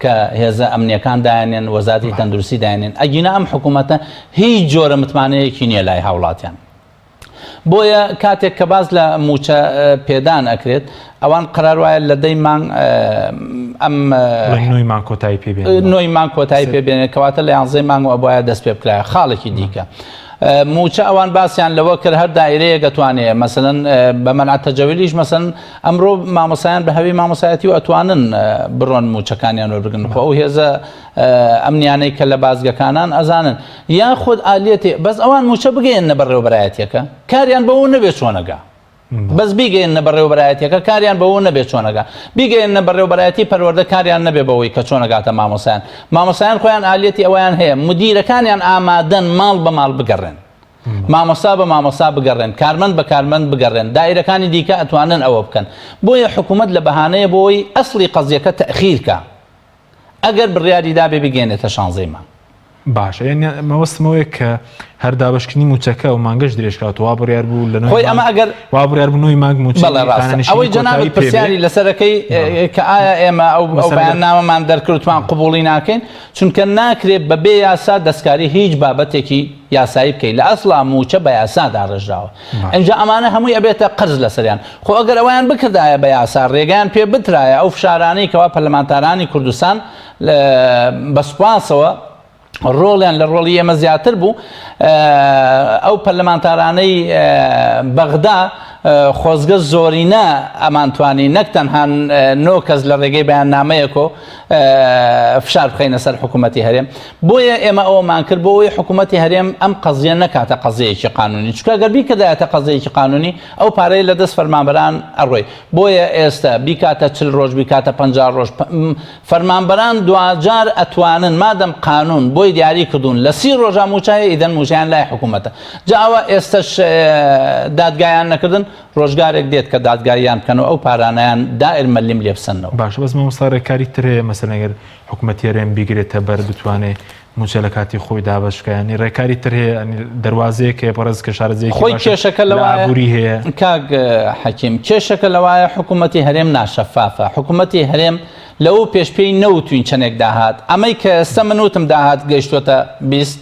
کە هێزە ئەمنیەکان دایانێن وەزارەتی تەندروستی دایانێن ئەگینا ئەم حکوومەتە هیچ جۆرە متمانەیەکی نییە لای هاوڵاتیان بۆیە کاتێک کە باز لە موچە پێدان ئەکرێت ئەوان قرار وایە لە دەی مانگ ئەم نوۆی مانگ کۆتایی پێبێن نوۆی مانگ کۆتایی پێبێنێت کەواتە لە 11 مانگەوە بۆیە دەست پێ بکرایە خاڵێکی دیکە موچە ئەوان باسییان لەوە کرد هەر دایرەیە دەتوانێت مەسەن بە مەنع تەجەویلیش مەسەن ئەمڕۆ مامۆسایان بە هەوی مامۆسایەتی و ئەتوانن بڕۆن موچەکانیان وەربگرن خۆ ئەو هێزە ئەمنیانەی کە لە بازگەکانان ئەزانن یاخود ئالێتی بەس ئەوان موچە بگەێنە بەڕێوەبەرایەتیەکە کاریان بەوە نەبێت چۆنەگا بەس بیگەێنە بەڕێوەبەرایەتیەکە کاریان بەوە نەبێت چۆنەگا بیگەێنە بەڕێوەبەرایەتی پەروەردە کاریان نەبێ بەوەی کە چۆنەگاتە مامۆسایان خۆیان ئالێتی ئەویان هەیە مدیرەکانیان ئامادەن ماڵ بە ماڵ بگەڕێن مامۆستا بە مامۆستا بگەڕێن کارمەند بە کارمەند بگەڕێن دایرەکانی دیکە ئەتوانن ئەوە بکەن بۆیە حکوومەت لە بەهانەیە بۆی ئەسڵی قەزیەکە تەخیرکە ئەگەر بڕیاری دابێ بگەێنێتە 16 مانگ باشە یعنی مەوەستمەوەی کە هەر دابشکنی موچەکە و مانگەش درێژکات و وابڕیار بوو لە خۆی ئەمە ئەگەر وابڕیار بوونەوەی مانگ موچە ئەوەی جەنابەت پرسیاری لەسەرەکەی کە ئایا ئێمە ئەو بەیاننامەمان دەرکردوان قبوڵی ناکەین چونکە ناکرێت بەبێ یاسا دەستکاری هیچ بابەتێکی یاسایی بکەیت لە ئەسڵا موچە بە یاسادا ڕژراوە ئەنجا ئەمانە هەمووی ئەبێتە قرز لەسەریان خۆ ئەگەر ئەویان بکردایە بە یاسا ڕێگەیان پێ بترایە ئەو فشارانەی کەوا پەرلەمانتارانی کوردستان بەسوپاسەوە ڕۆڵیان لە ڕۆڵی ئێمە زیاتر بوو ئەو پەرلەمانتارانەی بەغدا خۆزگە زۆرینە ئەمانتوانی نەک تەنها 9 کەس لە ڕێگەی بەیاننامەیەکۆ فشار بخەینە سەر حکوومەتی هەرێم بۆیە ئێمە ئەوەمان کرد بۆەوەی حکوومەتی هەرێم ئەم قەزیە نەکاتە قەزەیەکی قانونی چونکە ئەگەر بیکردایەتە قەزەیەکی قانونی ئەو پارەی لە دەست فەرمانبەران ئەڕۆی بۆیە ئێستا بیکاتە 40 ڕۆژ بیکاتە 50 ڕۆژ فەرمانبەران دوجار ئەتوانن مادەم قانون بۆی دیاری کردوون لە 30 ڕۆژە موچایە ئیدەن موچیان لای حکوومەتە جا ئەوە ئێستش دادگایان نەکردن ڕۆژگارێک دێت کە دادگاییان بکەنەوە ئەو پارانیان دائیر مەلیم لێ بسەنەوە باش بەس مامۆستا ڕێکاری ترێ مەسەن ئەگەر حکوومەتی هەرێم بیگرێتە بەر بتوانێت موچە لە کاتی خۆی دابشکایانی ڕێکاری تر هەیە دەواازەیە کە پەرز کە شارەزەیەکی خۆی کێشەکە لەوابووری هەیە کاک حەکیم کێشەکە لەوایە حکوومەتی هەرێم ناشەفافە حکوومەتی هەرێم لەو پێشپێی نەوتوین چەندێک داهات ئەمەی کە ئێستا منوتم داهات گەیشتوتە 20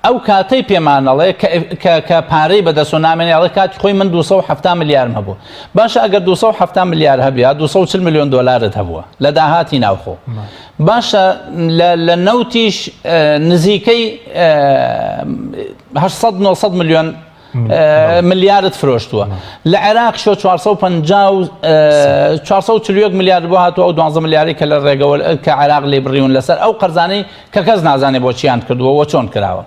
ئەو کاتەی پێمانەڵێ کە پارەی بەدەست و نامێنێڵێ کاتی خۆی من 270 ملیارم هەبوو باشە ئەگەر 270 ملیار هەبێت 240 میلیۆن دۆلارت هەبووە لە داهاتی ناوخۆ باشە لە نەوتیش نزیکەی 800-900 میلیۆن ملیارت فرۆشتووە لە عێراق شۆ 441 میلیارد بۆ هاتووە ئەو 12 میلیاری کە لە ڕێگەوە کە عێراق لێ بڕیون لەسەر ئەو قەرزانەی کە کەس نازانێ بۆ چیان کردووە چۆن کراوە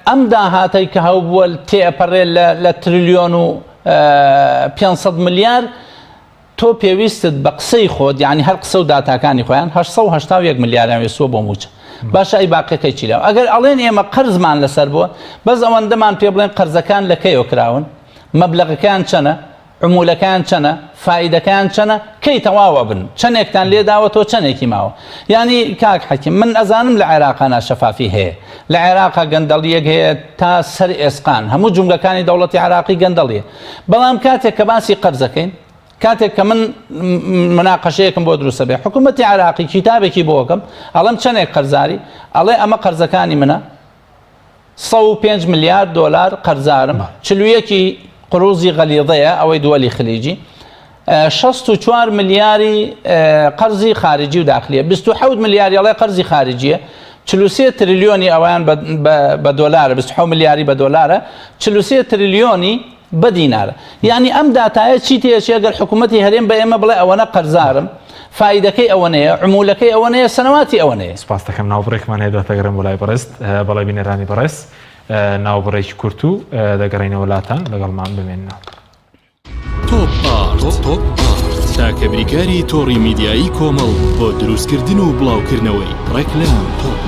ئەم داهاتەی کە هەبووە تێپەڕێ لە تریلیۆن و 500 میلیار تۆ پێویستت بە قسەی خۆت یعنی هەر قسە و داتاکانی خۆیان 881 میلیاریان وێسووە بۆ موچە باشە ئەی باقیەکەی چی لەوە ئەگەر ئەڵێن ئێمە قەرزمان لەسەر بووە بەس ئەوەندەمان پێ بڵێن قەرزەکان لە کەیەوە کراون مەبلەغەکان چەنە عمولەکان چەنە فائیدەکان چەنە کەی تەواوە بن چەندێکتان لێداوەتەوە چەندێکی ماوە ینی کاک حەکیم من ئەزانم لە عێراقا ناشەفافی هەیە لە عێراقا گەندەڵیەک هەیە تا سەر ئێسقان هەموو جوملەکانی دەوڵەتی عێراقی گەندەڵیە بەڵام کاتێک کە باسی قەرزەکەین کاتێک کە من مناقەشەیەکم بۆ دروستە بێ حکوومەتی عێراقی کتابێکی بۆکەم ئەڵەم چەندێک قەرزاری ئەڵێ ئەمە قەرزەکانی منە 105 ملیار دۆلار قەرزارم چلویەکی قروزی غەلیظەیە ئەوەی دووەلی خلیجی 64 ملیاری قەرزی خارجی و داخلیە 27 ملیاری ئەڵێ قەرزی خارجیە 43 تریلیۆنی ئەویان بە دۆلارە 27 ملیاری بە دۆلارە 43 تریلیۆنی بە دینارە یعنی ئەم داتایە چی تێچێ گەر حکوومەتی هەرێم بە ئێمە بڵێ ئەوەنە قەرزارم فائیدەکەی ئەوەنەیە عمولەکەی ئەوەنەیە سەنەواتی ئەوەنەیە سپاس دەکەم ناوبڕێکمان هەیە دەتەگەڕم وڵای بەڕست بەڵێ بینەرانی بەڕست ناوبڕێکی کورت و دەگەڕینەوە وڵاتان لەگەڵمان بمێنەوە تۆپ چاکە بریکاری تۆڕی میدیایی کۆمەڵ بۆ دروستکردن و بڵاوکردنەوەی ڕێکلام تۆپ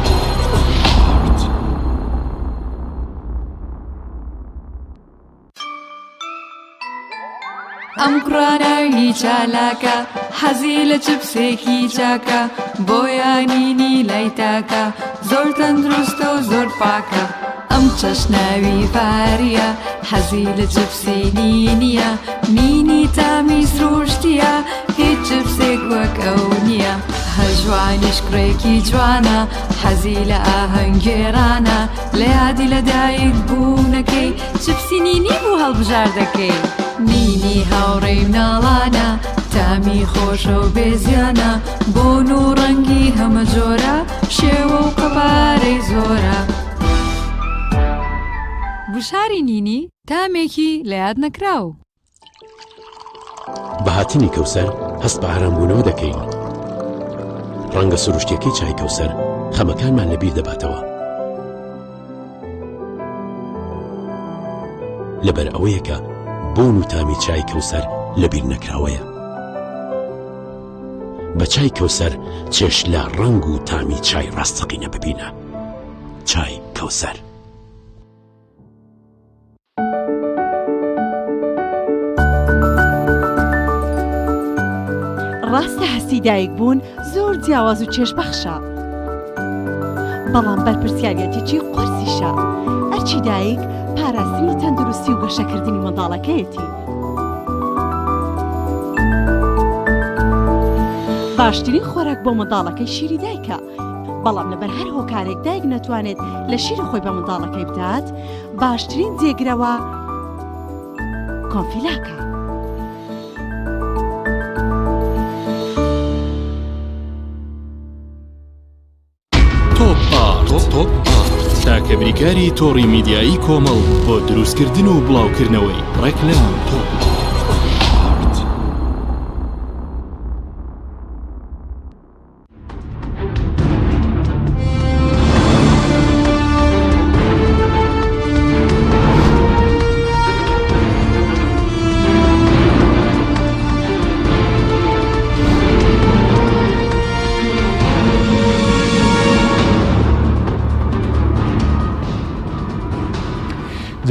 ئەم کوڕانەوی چالاکە حەزی لە چپسێکی چاکە بۆیانینی لای تاکە زۆر تەندروستە و زۆر پاکە ئەم چەشناوی فاریە حەزی لە چپسی نینیە نینی تامی سروشتیە هیچ چپسێک وەک ئەو نییە هەژوانیش کوڕێکی جوانە حەزی لە ئاهەنگێرانە لە یادی لەدایک بوونەکەی چپسی نینی بوو هەڵبژار دەکەی نینی هاوڕێی مناڵانە تامی خۆشە و بێزیانە بۆن و ڕەنگی هەمە جۆرە شێوە و قەبارەی زۆرە بشاری نینی تامێکی لە یاد نەکراو بەهاتنی کەوسەر هەست بە ئارامبوونەوە دەکەین ڕەنگە سروشتیەکەی چای کەوسەر خەمەکانمان لەبیر دەباتەوە لەبەر ئەوەیەکە بۆن و تامی چای کەوسەر لەبیر نەکراوەیە بە چای کەوسەر چێش لە ڕەنگ و تامی چای ڕاستەقینە ببینە چای کەوسەر ڕاستە هەستی دایک بوون زۆر جیاواز و چێژبەخشە بەڵام بەرپرسیارەتێکی قۆرسیشە ئەرچی دایک پاراستنی تەندروستی و گەشەکردنی منداڵەکەیەتی باشترین خۆراک بۆ منداڵەکەی شیری دایکە بەڵام لەبەر هەر هۆکارێک دایک نەتوانێت لە شیری خۆی بە منداڵەکەی بدات باشترین جێگرەوە کۆنفیلاکە تۆپ چاکە بریکاری تۆڕی میدیایی کۆمەڵ بۆ دروستکردن و بڵاوکردنەوەی ڕێکلام تۆپ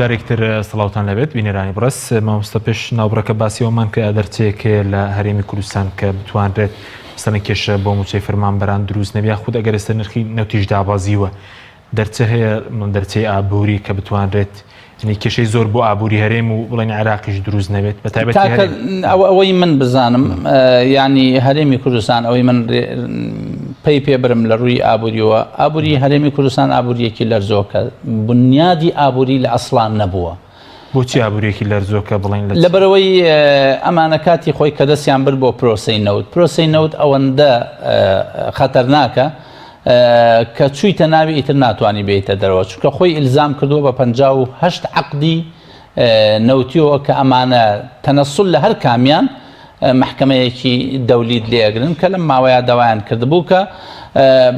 جارێکتر سڵاوتان لەبێت بینێرانی بڕست مامۆستا پێش ناوبڕەکە باسیەوەمان کە دەرچەیەکێ لە هەرێمی کوردستان کە بتوانرێت سەنە کێشە بۆ موچەی فەرمانبەران دروست نەبێ خود ئەگەر ئێستا نرخی نەوتیش دابازیوە دەرچە هەیە دەرچەی ئابووری کە بتوانرێت کێشەی زۆر بۆ ئابووری هەرێم و بڵێن عێراقیش دروست نەبێت بە تایبەتی ئەوەی من بزانم ینی هەرێمی کوردستان ئەوەی من پێی پێبرم لە ڕووی ئابووریەوە ئابووری هەرێمی کوردستان ئابووریەکی لەرزۆکە بنیادی ئابووری لە ئەسڵان نەبووە بۆچی ئابووریەکی لەرزۆکە بڵێن لەبەرەوەی ئەمانە کاتی خۆی کە دەستیان برد بۆ پرۆسەی نەوت ئەوەندە خەتەرناکە کە چوویتە ناوی ئیتر ناتوانانی بێتە دەرەوە چونکە خۆی ئیلزام کردووە بە 58 عەقدی نەوتیەوە کە ئەمانە تەنەسوڵ لە هەر کامیان محکەمەیەکی دەولیت لێگرن کە لەم ماوەیە داوایان کردبوو کە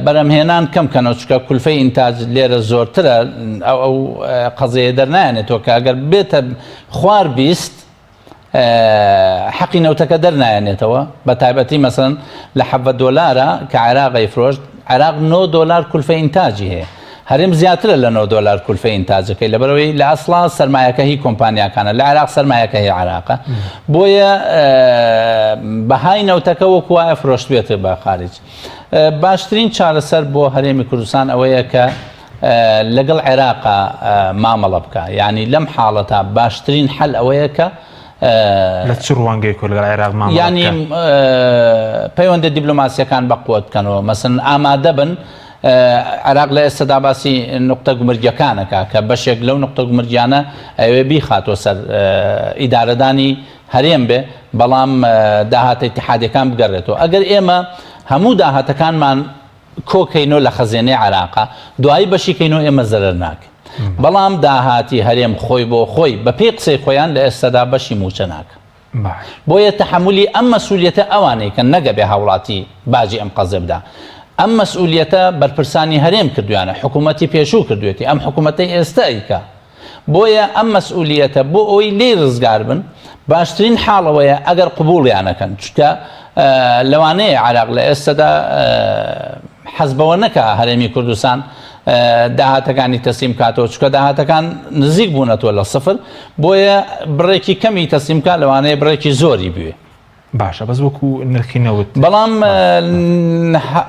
بەرەمهێنان کەم کەنەوە چونکە کولفەی ئینتاج لێرە زۆرترە ئەو قەزەیە دەرنایەنێتەوە کە ئەگەر بێتە خوار بیست حەقی نەوتەکە دەرنایەنێتەوە بە تایبەتی مەسەن لە $70 کە عێراق ئەیفرۆشت عراق $9 کولفەی ئینتاجی هەیە هەرێم زیاترە لە $9 کولفەی ئینتاجەکەی لەبەرەوەی لە ئەسڵا سەرمایەکە هی کۆمپانیاکانە لە عراق سەرمایەکە هەیە عراقە بۆیە بەهای نەوتەکە وەکو وایە فرۆشتوێتە بە خارج باشترین چارەسەر بۆ هەرێمی کوردستان ئەوەیە کە لەگەڵ عێراقا مامەڵە بکە یعنی لەم حاڵەتە باشترین حەل ئەوەیە کە لە چ ڕوانگەیەک لەگەڵ عێراق مامەڵە ینی پەیوەندە دیبلۆماسیەکان بەقووە بکەنەوە مەسەن ئامادە بن عراق لە ئێستادا باسی نقطە گومرگیەکانەکە کە بەشێک لەو نقطە گومرگیانە ئەوێ بیخاتۆ سەر ئیدارەدانی هەرێم بێ بەڵام داهاتە ئیتیحادیەکان بگەڕێتەوە ئەگەر ئێمە هەموو داهاتەکانمان کۆکەینەوە لە خەزێنەی عراقا دوایی بەشیکەینەوە ئێمە زەرەر ناکە بەڵام داهاتی هەرێم خۆی بۆ خۆی بە پێی قسەی خۆیان لە ئێستادا بەشی موچە ناکە بۆیە تەحملی ئەم مەسئولیەتە ئەوانەی کە نەگەبێ هاوڵاتی باجی ئەم قەزە بدا ئەم مەسئولیەتە بەرپرسانی هەرێم کردویانە حکوومەتی پێشوو کردوێتی ئەم حکوومەتەی ئێستاییکە بۆیە ئەم مەسئولیەتە بۆ ئەوی لێ ڕزگار بن باشترین حاڵەوەیە ئەگەر قبوڵیانەکەن چکە لەوانەیە عراق لە ئێستادا حەزبەوە نەکە هەرێمی کوردستان داهاتەکانی تەسلیم کاتەوە چکە داهاتەکان نزیک بوونەتەوە لە سفر بۆیە بڕێکی کەمی تەسلیمکە لەوانەیە بڕێکی زۆری بوێ باشە بەس وەکو نرخی نەوت بەڵام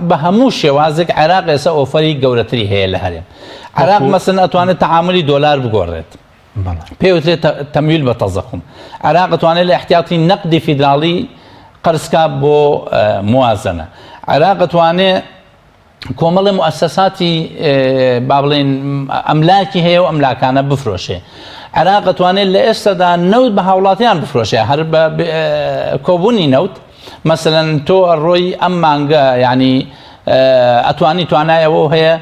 بە هەموو شێوازێک عێراق ئێستا ئۆفەری گەورەتری هەیە لە هەرێم عراق مەسەن ئەتوانێت تەعاملی دۆلار بگۆڕێت پێوترێت تەمویل بە تەزەخم عراق ئەتوانێت لە احتیاطی نەقدی فیدراڵی قەرزکا بۆ موازنە عراق ئەتوانێت کۆمەڵی مؤسساتی با بڵێن ئەملاکی هەیە و ئەملاکانە بفرۆشێ عراق ئەتوانێت لە ئێستادا نەوت بە هاوڵاتیان بفرۆشێ هەر بە کۆبوونی نەوت مەسەلەن تۆ ڕۆی ئەم مانگە ینی ئەتوانی توانایەوە هەیە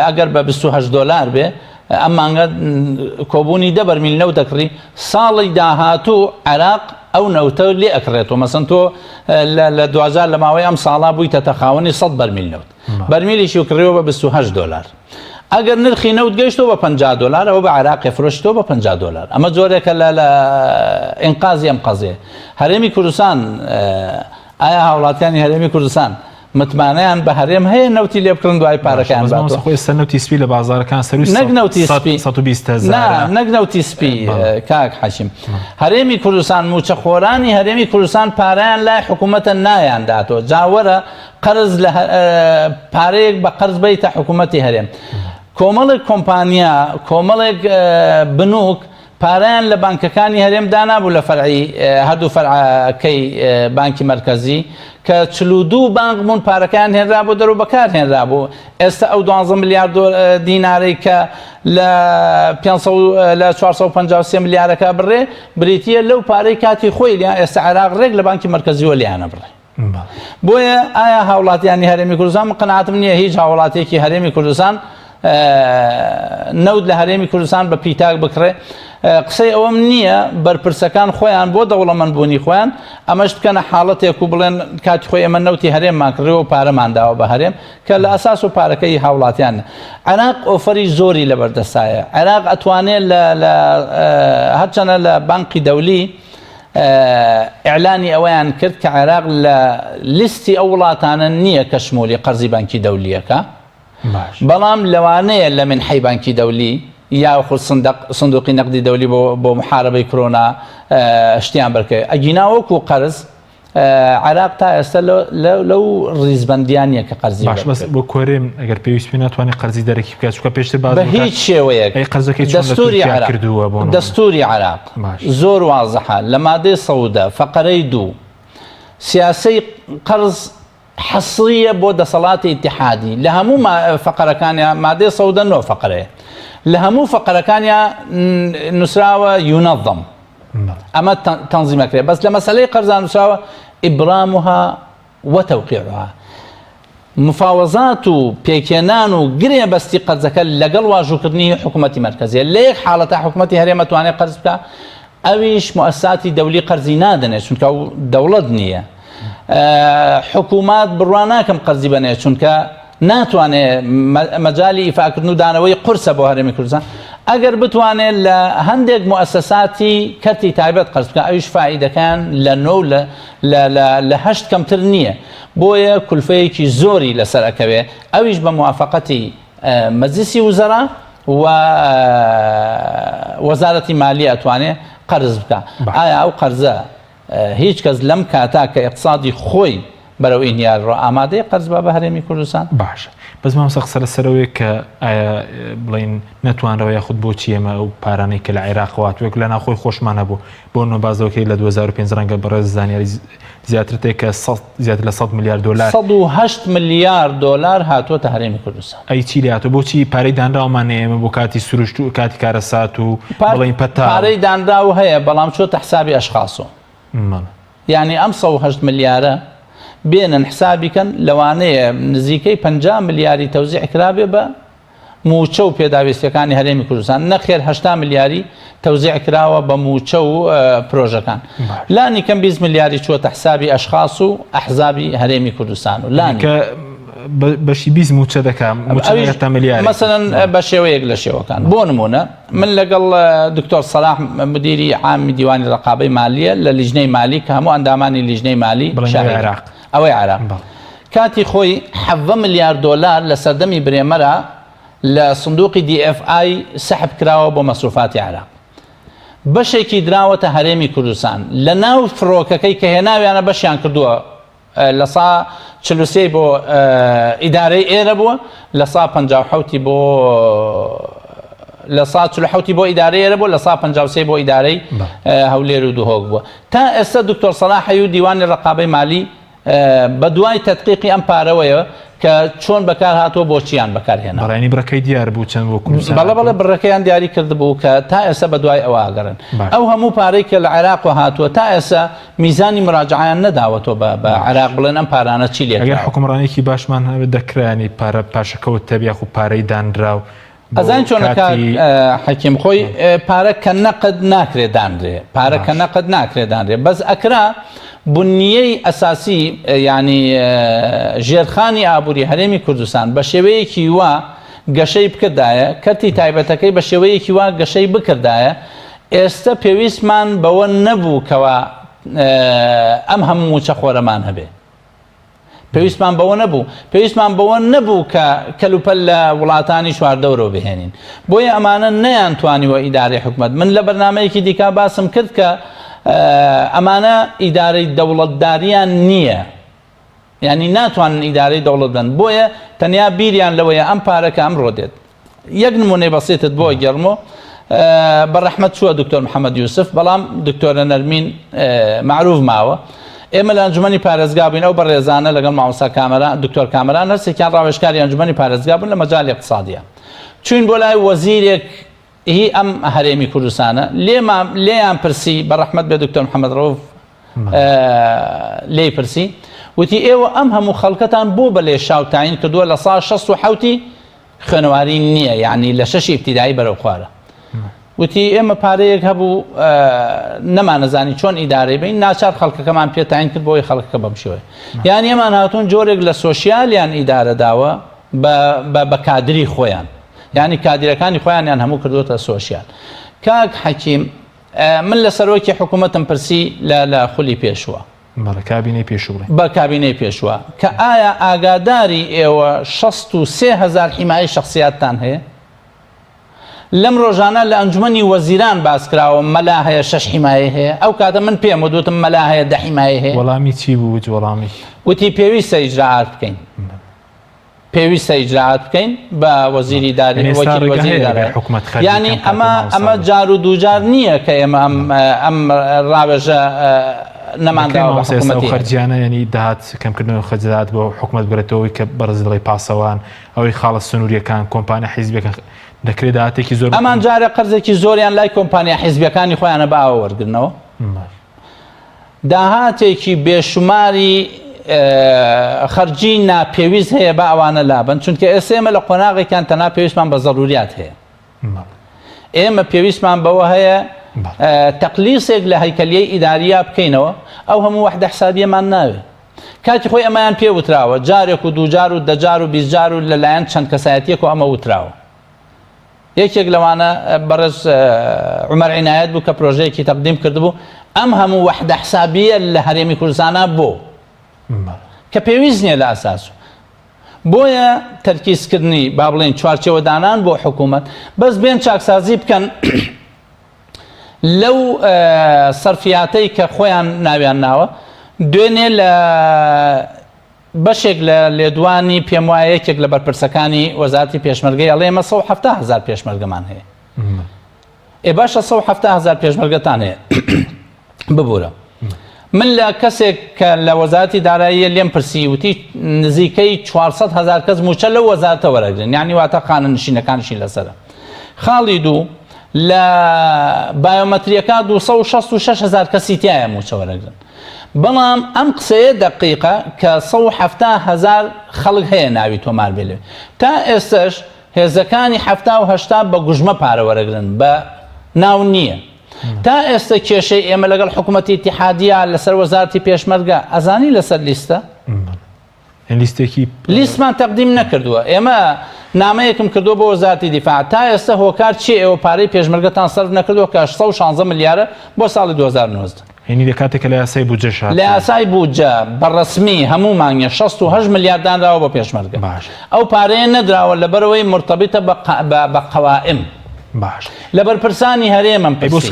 ئەگەر بە $28 بێ ئەم مانگە کۆبوونی 10 بەرمیل نەوت دەکڕی ساڵی داهاتوو عراق ئەو نەوتە لێ ئەکرێتەوە مەسەن تۆ لە 2000 لە ماوەی ئەم ساڵا بوویتە تەخاوەنی 100 بەرمیل نەوت بەرمیلیشی وکڕیەوە بە $28 ئەگەر نرخی نەوت گەیشتەوە بە $50 ئەوە بە عراقی فرۆشتەوە بە $50 ئەمە جۆرێکە لە ئینقازی ئەم قەزێ هەرێمی کوردستان ئایا هاوڵاتیانی هەرێمی کوردستان متمانەیان بە هەرێم هەیە نەوتی لێ بکڕن دوای پارەکان نەوتی سپی لە بازارەکان نەک نەوتی سپی کاک حەشیم هەرێمی کوردستان موچەخۆرانی هەرێمی کوردستان پارەیان لای حکوومەتە نایانداتەوە جاوەرە قەرز لە پارەیەک بە قەرز بیتە حکوومەتی هەرێم کۆمەڵێک کۆمپانیا کۆمەڵێک بنووک پارەیان لە بانکەکانی هەرێم دانابوو لە فەرعی هەردوو فەرعەکەی بانکی مرکزی کە 42 بانک بوون پارەکان هێنرابوو دەرو بەکار هێنرابوو ئێستا ئەو 12 ملیار دینارەی کە لە 453 ملیارەکە بڕێ بریتیە لەو پارەی کاتی خۆی لیان ئێستا عێراق ڕێک لە بانکی مرکزیەوە لیانە بڕێ بۆیە ئایا هاوڵاتیانی هەرێمی کوردستان قەناعەتم نییە هیچ هاوڵاتێکی هەرێمی کوردستان نەوت لە هەرێمی کوردستان بە پیتاک بکڕێ قسەی ئەوەم نییە بەرپرسەکان خۆیان بۆ دەوڵەمەندبوونی خۆیان ئەمەش بکەنە حاڵەتێک و بڵێن کاتی خۆی ئەمە نەوتی هەرێممان کڕێەوە و پارەمانداوە بە هەرێم کە لە ئەساس و پارەکەی هاوڵاتیان عێراق ئۆفەری زۆری لەبەردەستایە عێراق ئەتوانێت هەرچەنە لە بانقی دەولی ئیعلانی ئەوەیان کرد کە عێراق لە لیستی ئەو وڵاتانە نییە کە شمولی قەرزی بانکی دەولیەکە بەڵام لەوانەیە لە منحەی بانکی دەولی یاخود سندوقی نەقدی دەولی بۆ محاربەی کۆرۆنا شتیان بەرکەوێت ئەگینا وەکو قەرز عێراق تا ئێستا لەو ڕیزبەندیانە کە قەرزی باش بەس بۆ کۆرێم ئەگەر پێویستی ناتوانێت قەرزی دەرەکی بکات چونکە پێشتر باز بە هیچ شێوەیەک دەستوری عێراق زۆر وازەحە لە مادەی سەودە فەقەرەی 2 سیاسەی قەرز حەسریە بۆ دەسەڵاتی ئیتیحادی لە هەموو فەقەرەکانیان مادەی سەودە 9 فەقەرەیە لە هەموو فەقەرەکانیان نووسراوە یونەظەم ئەمە تەنزیمەکرێت بەس لە مەسەلەی قەرزان نووسراوە ئیبرامها وتەوقیعها مفاوەزات و پێکێنان و گرێ بەستی قەرزەکە لەگەڵ واژووکردنی حکوومەتی مرکزیە لە یەک حاڵەتە حکوومەتی هەرێم ئەتوانێت قەرز بکات ئەویش مؤسساتی دەولی قەرزی نادەنێت چونکە دەوڵەت نییە حکوومات بڕوان ناکەم قەرزی بنێت چونکە ناتوانێت مەجای ئیفاکردن و دانەوەی قورسە بۆ هەرێمی کوردستان ئەگەر بتوانێت لە هەندێک مؤسساتی کەرتی تایبەت قەرز بکە ئەویش فائیدەکان لە 9 لە 8 کەمتر نییە بۆیە کولفەیەکی زۆری لەسەر ئەکەوێ ئەویش بە موافقەتی مەجلیسی وزەرا و وەزارەتی مالی ئەتوانێت قەرز بکە ئایا ئەو قەرزە هیچ کەس لەم کاتا کە اقتصادی خۆی بەرەو ئینیارڕۆ ئامادەی قەرز بە هەرێمی کوردستان باش بەس مامۆستا قسە لەسەرەوەی کە ئایا بڵین نەتوانرەوە یاخود بۆچی ئێمە ئەو پارانەی کە لە عێراقوات وەک لە ناخۆی خۆشمان هەبوو بۆ نۆبازەوەکەی لە 2005 ڕەنگە بەڕێز زانیاری زیاتر تێک کە زیاتر لە 100 میلیارد دلار 108 میلیارد دلار هاتووەتە هەرێمی کوردستان ئەی چی لاتۆ بۆچی پارەی دانراومانە ئێمە بۆ کاتی سروشت و کاتی کارەسات و بڵین پەتا پارەی دانراو هەیە بەڵام چۆتە حسابی ئەشخاصۆ یعنی ئەم 108 میلیارە بێنن حسابیکەن لەوانەیە نزیکەی 50 میلیاری تەوزیع کرابێ بە موچە و پێداویستەکانی هەرێمی کوردستان نەخێر 80 میلیاری تەوزیع کراوە بە موچە و پرۆژەکان لانی کەم 20 میلیاری چووەتە حسابی ئەشخاص و ئەحزابی هەرێمی کوردستان و لانی بەشی 20 موچە دەکەم میلیاری مەسەڵەن بە شێوەیەک لە شێوەکان بۆ نمونە من لەگەڵ دکتۆر سەلاح مدیری عامی دیوانی ڕقابەی مالیە لە لیژنەی مالی کە هەموو ئەندامانی لیژنەی مالی عێراق ئەوەی عراق کاتی خۆی 7 میلیارد دلار لە سەردەمی برێمەرە لە سندوقی DFI سحب کراوە بۆ مەسروفاتی عراق بەشێکی دراوەتە هەرێمی کوردستان لە ناو فڕۆکەکەی کە هێناویانە بەشیان کردووە لە 43 بۆ ئیدارەی ئێرە بووە لە 57 بۆ لە 47 بۆ ئیدارەی ئێرە بووە لە 53 بۆ ئیدارەی هەولێر و دوهۆک بووە تا ئێستا دکتۆر سەلاح هەیوو دیوانی ڕقابەی مالی بە دوای تەدقیقی ئەم پارەوەیە کە چۆن بەکار هاتووە بۆچیان بەکارهێنا بەڵێنی بڕەکەی دیار بوو چەند بۆ کوردستان بەڵێ بڕەکەیان دیاری کردبوو کە تا ئێستا بە دوای ئەوە ئاگەڕن ئەو هەموو پارەی کە لە عێراق هاتووە تا ئێستا میزانی مراجعیان نەداوەتەوە بە عێراق بڵێن ئەم پارانە چی لێ ئەگەر حکومڕانێکی باشمان هەبێت دەکرانی پارە پاشەکەوت تەبیاخ و پارەی دانراو ئەزان چۆنەکە حەکیم خۆی پارە کە نەقد ناکرێت دانرێ پارە کە نەقد ناکرێت دانرێ بەس ئەکرا بنیەی ئەساسی ینی ژێرخانی ئابووری هەرێمی کوردستان بە شێوەیەکی وا گەشەی بکردایە کەرتی تایبەتەکەی بە شێوەیەکی وا گەشەی بکردایە ئێستا پێویستمان بەوە نەبوو کەوە ئەم هەموو چەخۆرەمان هەبێ پێویستمان بەوە نەبوو کە کەلوپەل لە وڵاتانی شواردەورۆ بهێنین بۆیە ئەمانە نەیانتوانیوە ئیدارەی حکومەت من لە بەرنامەیەکی دیکا باسم کرد کە ئەمانە ئیدارەی دەوڵەتداریان نییە یعنی ناتوانن ئیدارەی دەوڵەت بن بۆیە تەنیا بیریان لەوەیە ئەم پارەکە ئەمڕۆ دێت یەک نمونەی بەسیتت بۆ گەڕمۆ بەڕەحمەت چووە دکتۆر محەممەد یوسف بەڵام دکتۆرە نەرمین معروف ماوە ئێمە لە ئەنجومەنی پارێزگا بووین ئەو بەڕێزانە لەگەڵ مامۆستا کامەران دکتۆر کامەران هەرسێکیان ڕاوێژکاری ئەنجومەنی پارێزگا بوون لە مەجاڵی اقتصادیە چوین بۆ لای وەزیرێک هی ئەم هەرێمی کوردستانە لێیان پرسی بەڕەحمەت بێ دکتۆر محەممەد ڕەوف لێی پرسی وتی ئێوە ئەم هەموو خەڵکەتان بۆ بە لێ شاو تاین کردووە لە ساڵ 67 خوێنەواری نییە یعنی لە 6 ئیبتیدایی بەرەو خوارە وتی ئێمە پارەیەک هەبوو نەمانەزانی چۆن ئیدارەی بین ناچار خەڵکەکەمان پێ تاین کرد بۆی خەڵکەکە بەم شێوەیە یان ئێمان هاتوون جۆرێک لە سۆشیالیان ئیدارە داوە بە کادری خۆیان یعنی کادیرەکانی خۆیانیان هەموو کردوتە سۆشیال کاک حەکیم من لە سەرۆکی حکوومەتم پرسی لە خولی پێشوە بە کابینەی پێشوە کە ئایا ئاگاداری ئێوە 63,000 حیمایی شخصیاتتان هەیە لەم ڕۆژانە لە ئەنجومەنی وەزیران باسکراوە مەلا هەیە 6 حیمایە هەیە ئەو کاتە من پێم وتم مەلا هەیە 10 حیمایە هەیە وەڵامی چی بوو وەڵامی وتی پێویستە ئیجراعات بکەین پێویستە ئیجراعات بکەین بە وەزیری داری وەکیل وەزیری داری یعنی ئەمە جار و دووجار نییە کە ئێمە ئەم ڕاوێژە نەمانداوە خەرجیانە ینی داهات کەمکردنەوە خەرجات بۆ حکومەت بێتەوەی کە بەرز دڵی پاسەوان ئەوەی خاڵە سنووریەکان کۆمپانیا حیزبەکان دەکرێت داهاتێکی زۆر ئەمان جارە قەرزێکی زۆریان لای کۆمپانیا حیزبەکانی خۆیانە بە ئاوە وەرگرنەوە داهاتێکی بێشماری خەرجی ناپێویست هەیە بە ئەوانە لابن چونکە ئێسێمە لە قۆناغێکیان تەنها پێویستمان بە ضروریات هەیە ئێمە پێویستمان بەوە هەیە تەقلیسێک لە هەیکەلیەی ئیداریە بکەینەوە ئەو هەموو وەحدە حسابیەمان ناوێت کاتی خۆی ئەمایان پێ وتراوە جارێک و دووجار و دەجار و 20 جار و لەلایەن چەند کەسایەتیەک و ئەمە وتراوە یەکێک لەوانە بەڕێز عومەر عنایەت بوو کە پرۆژەیەکی تەقدیم کردبوو ئەم هەموو وەحدە حسابیە لە هەرێمی کوردستانە بۆ کە پێویست نییە لە ئاساس بۆیە تەرکیزکردنی با بڵێن چوارچێوەدانان بۆ حکوومەت بەس بێن چاکسازی بکەن لەو سەرفیاتەی کە خۆیان ناویان ناوە دوێنێ لە بەشێک لە لێدوانی پێم وایە یەکێک لە بەرپرسەکانی وەزارەتی پێشمەرگەی ئەڵێ ئێمە 170,000 پێشمەرگەمان هەیە باشە 170,000 پێشمەرگەتان هەیە ببوورە من لە کەسێک کە لە وەزارەتی داراییە لێم پرسی وتی نزیکەی 400,000 کەس موچە لە وەزارەتە وەرەگرن یعنی واتە خانەنشینەکانشی لەسەرە خاڵی دوو لە بایۆمەتریەکە 266,000 کەسی تایە موچە وەرەگرن بەڵام ئەم قسەیە دقیقە کە 170,000 خەڵک هەیە ناوی تۆمار بێ تا ئێستش هێزەکانی 70 بە گوژمە پارە وەرەگرن بە ناو نییە تا ئێستا کێشەی ئێمە لەگەڵ حکوومەتی ئیتیحادیە لەسەر وەزارەتی پێشمەرگە ئەزانی لەسەر لیستە لیستمان تەقدیم نەکردووە ئێمە نامەیەکم کردووە بۆ وەزارەتی دیفاع تا ئێستا هۆکار چی ئێوە پارەی پێشمەرگەتان سەرف نەکردووە کە 116 ملیارە بۆ ساڵی 2019 هێنی دەکاتێکە لە یاسای بوجە لە یاسای بوجە بەڕسمی هەموو مانگە 68 ملیار دانراوە بۆ پێشمەرگە ئەو پارەیە نەدراوە لەبەرەوەی مرتەبیتە بە قەوائم باش لە بەرپرسانی هەرێمم پرسی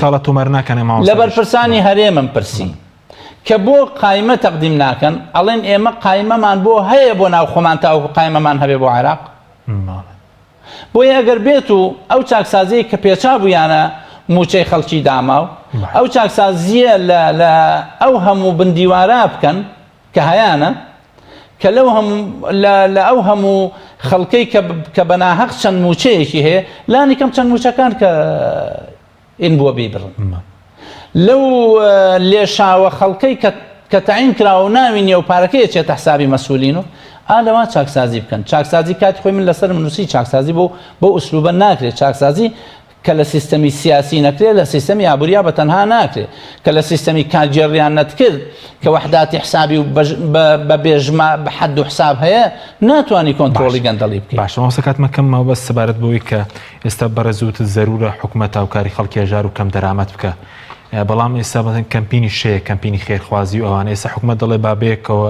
لە بەرپرسانی هەرێمم پرسی کە بۆ قایمە تەقدیم ناکەن ئەڵێن ئێمە قایمەمان بۆ هەیە بۆ ناو خۆمان تاوەکو قایمەمان هەبێ بۆ عێراق بۆیە ئەگەر بێت و ئەو چاکسازیە کە پێچا بوویانە موچەی خەڵکی داماو ئەو چاکسازیە لە ئەو هەموو بندیوارە بکەن کە هەیانە کە لە ئەو هەموو خەڵکەی کە بەناهەق چەند موچەیەکی هەیە لانی کەم چەند موچەکان کە ئین بووە بیبڕن لەو لێشاوە خەڵکەی کە تەعین کراوە ناوی نیە و پارەکەیە چێتە حسابی مەسئولین و ئالەوان چاکسازی بکەن چاکسازی کاتی خۆی من لەسەر منووسی چاکسازی بۆ ئوسلوبە ناکرێت چاکسازی کە لە سیستەمی سیاسی نەکرێت لە سیستەمی ئابووریا بە تەنها ناکرێت کە لە سیستەمی کارگێڕیان نەتکرد کە وەحداتی حسابی و بە بێژما بە حەد و حساب هەیە ناتوانانی کۆنتڕۆڵی گەندەڵی بکەیت باش ماوەسە کاتمەکەمەوە بەس سەبارەت بەوەی کە ئێستا بەڕێزوتت زەرورە حکوومەت هاوکاری خەڵکی هەژار و کەم دەرامەت بکە بەڵام ئێستا کەمپینی شەیە کەمپینی خێرخوازی و ئەوانە ئێستا حکوومەت دەڵێ بابەیەکەوە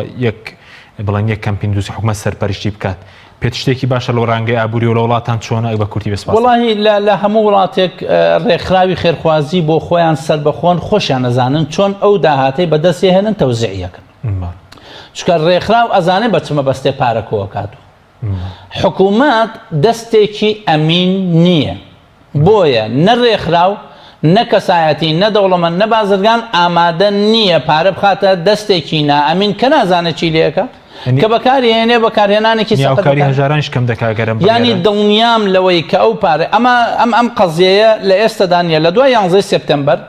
بڵێن یەک کەمپین دووسی حکوومەت سەرپەرشتی بکات پێت شتێکی باشە لە ڕانگەی ئابووری و لە وڵاتان چۆنە بە کورتی بەسپاس وڵی لە هەموو وڵاتێک ڕێکخراوی خێرخوازی بۆ خۆیان سەر بەخۆن خۆشیان نەزانن چۆن ئەو داهاتەی بەدەستی هێنن تەوزیعیەکەن چکە ڕێکخراو ئەزانێ بە چمە بەستێ پارەکەوە کاتوە حکوومەت دەستێکی ئەمین نییە بۆیە نە ڕێکخراو نە کەسایەتی نە دەوڵەمەند نە بازرگان ئامادە نییە پارە بخاتە دەستێکی نائەمین کە نازانێت چی لێەکە کە بەکارهێنێ بەکارهێنانێکی سەکاری هەژارانش کەم دەکاگەرم ینی دڵنیام لەوەی کە ئەو پارێ ئەم قەزیەیە لە ئێستادانە لە دوای 11 سپتەمبەر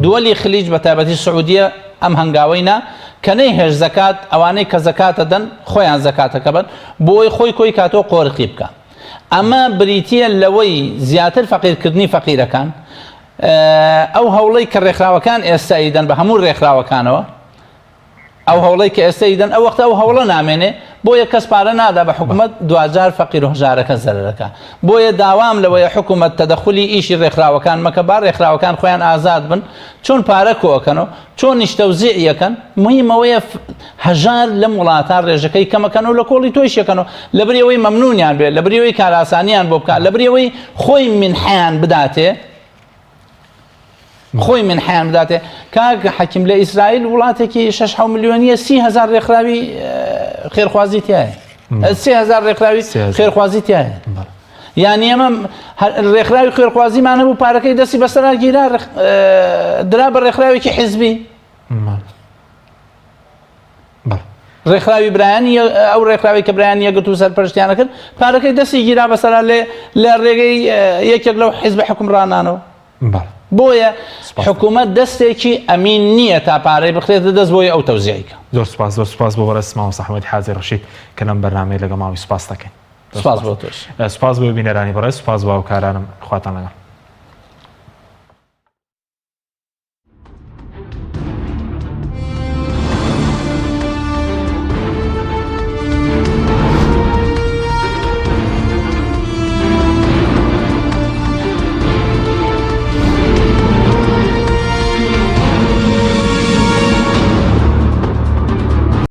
دووەلی خلیج بە تایبەتی سعودیە ئەم هەنگاوەینا کە نەیهێش زەکات ئەوانەی کە زەکاتە دەن خۆیان زەکاتەکە بن بۆی خۆی کاتەوە قۆرقی بکە ئەمە بریتە لەوەی زیاتر فەقیرکردنی فەقیرەکان ئەو هەوڵەی کە ڕێکخراوەکان ئێستاییدەن بە هەموو ڕێکخراوەکانەوە ئەو هەوڵەی کە ئێستاییدەن ئەو وەختە ئەو هەوڵە نامێنێ بۆیە کەس پارە نادا بە حکوومەت دوجار فەقیر و هەژارەکە زەرەکە بۆیە داوام لەوەیە حکوومەت تەدەخولی ئیشی ڕێکخراوەکان مەکە با ڕێکخراوەکان خۆیان ئازاد بن چۆن پارە کۆکەنەوە چۆن نیشتەوزیعیەکەن مهمەوەیە هەژار لەم وڵاتان ڕێژەکەی کەمەکەن و لە کۆڵی تۆیشەکەنەوە لەبریەوەی مەمنونیان بێت لەبریەوەی کاراسانیان بۆ بکات لەبریەوەی خۆی منحیان بداتێ خۆی من حیان بداتێ کاکە حەکیم لە ئیسرائیل وڵاتێکی 6 ملیۆنیە 30,000 ڕێکخراوی خێرخوازی تایە 30,000 ڕێکخراوی خێرخوازی تایە یعنی ئەمە ڕێکخراوی خێرخوازیمان هەبوو پارەکەی دەستی بەسەرا گیرا درا بە ڕێکخراوێکی حیزبی ڕێکخراوی برایانی ئەو ڕێکخراوی کە برایانی یەگەت و سەرپەرشتیانە کرد پارەکەی دەستی گیرا بەسەرا لە ڕێگەی یەکێک لەو حیزب حکومڕانانەوە بۆیە حکوومەت دەستێکی ئەمین نییە تا پارەی بخرێتە دەست بۆی ئەو تەوزیعیکە زۆر سپاس بۆ بەڕێز مامۆستا حەمەدی حاجی ڕەشید کە لەم بەرنامەیە لەگەڵ ماوەی سپاس دەکەین سپاس بۆ تۆش سپاس بۆ بینەرانی بەڕێز سپاس بۆ هاوکارانم خواتان لەگەڵ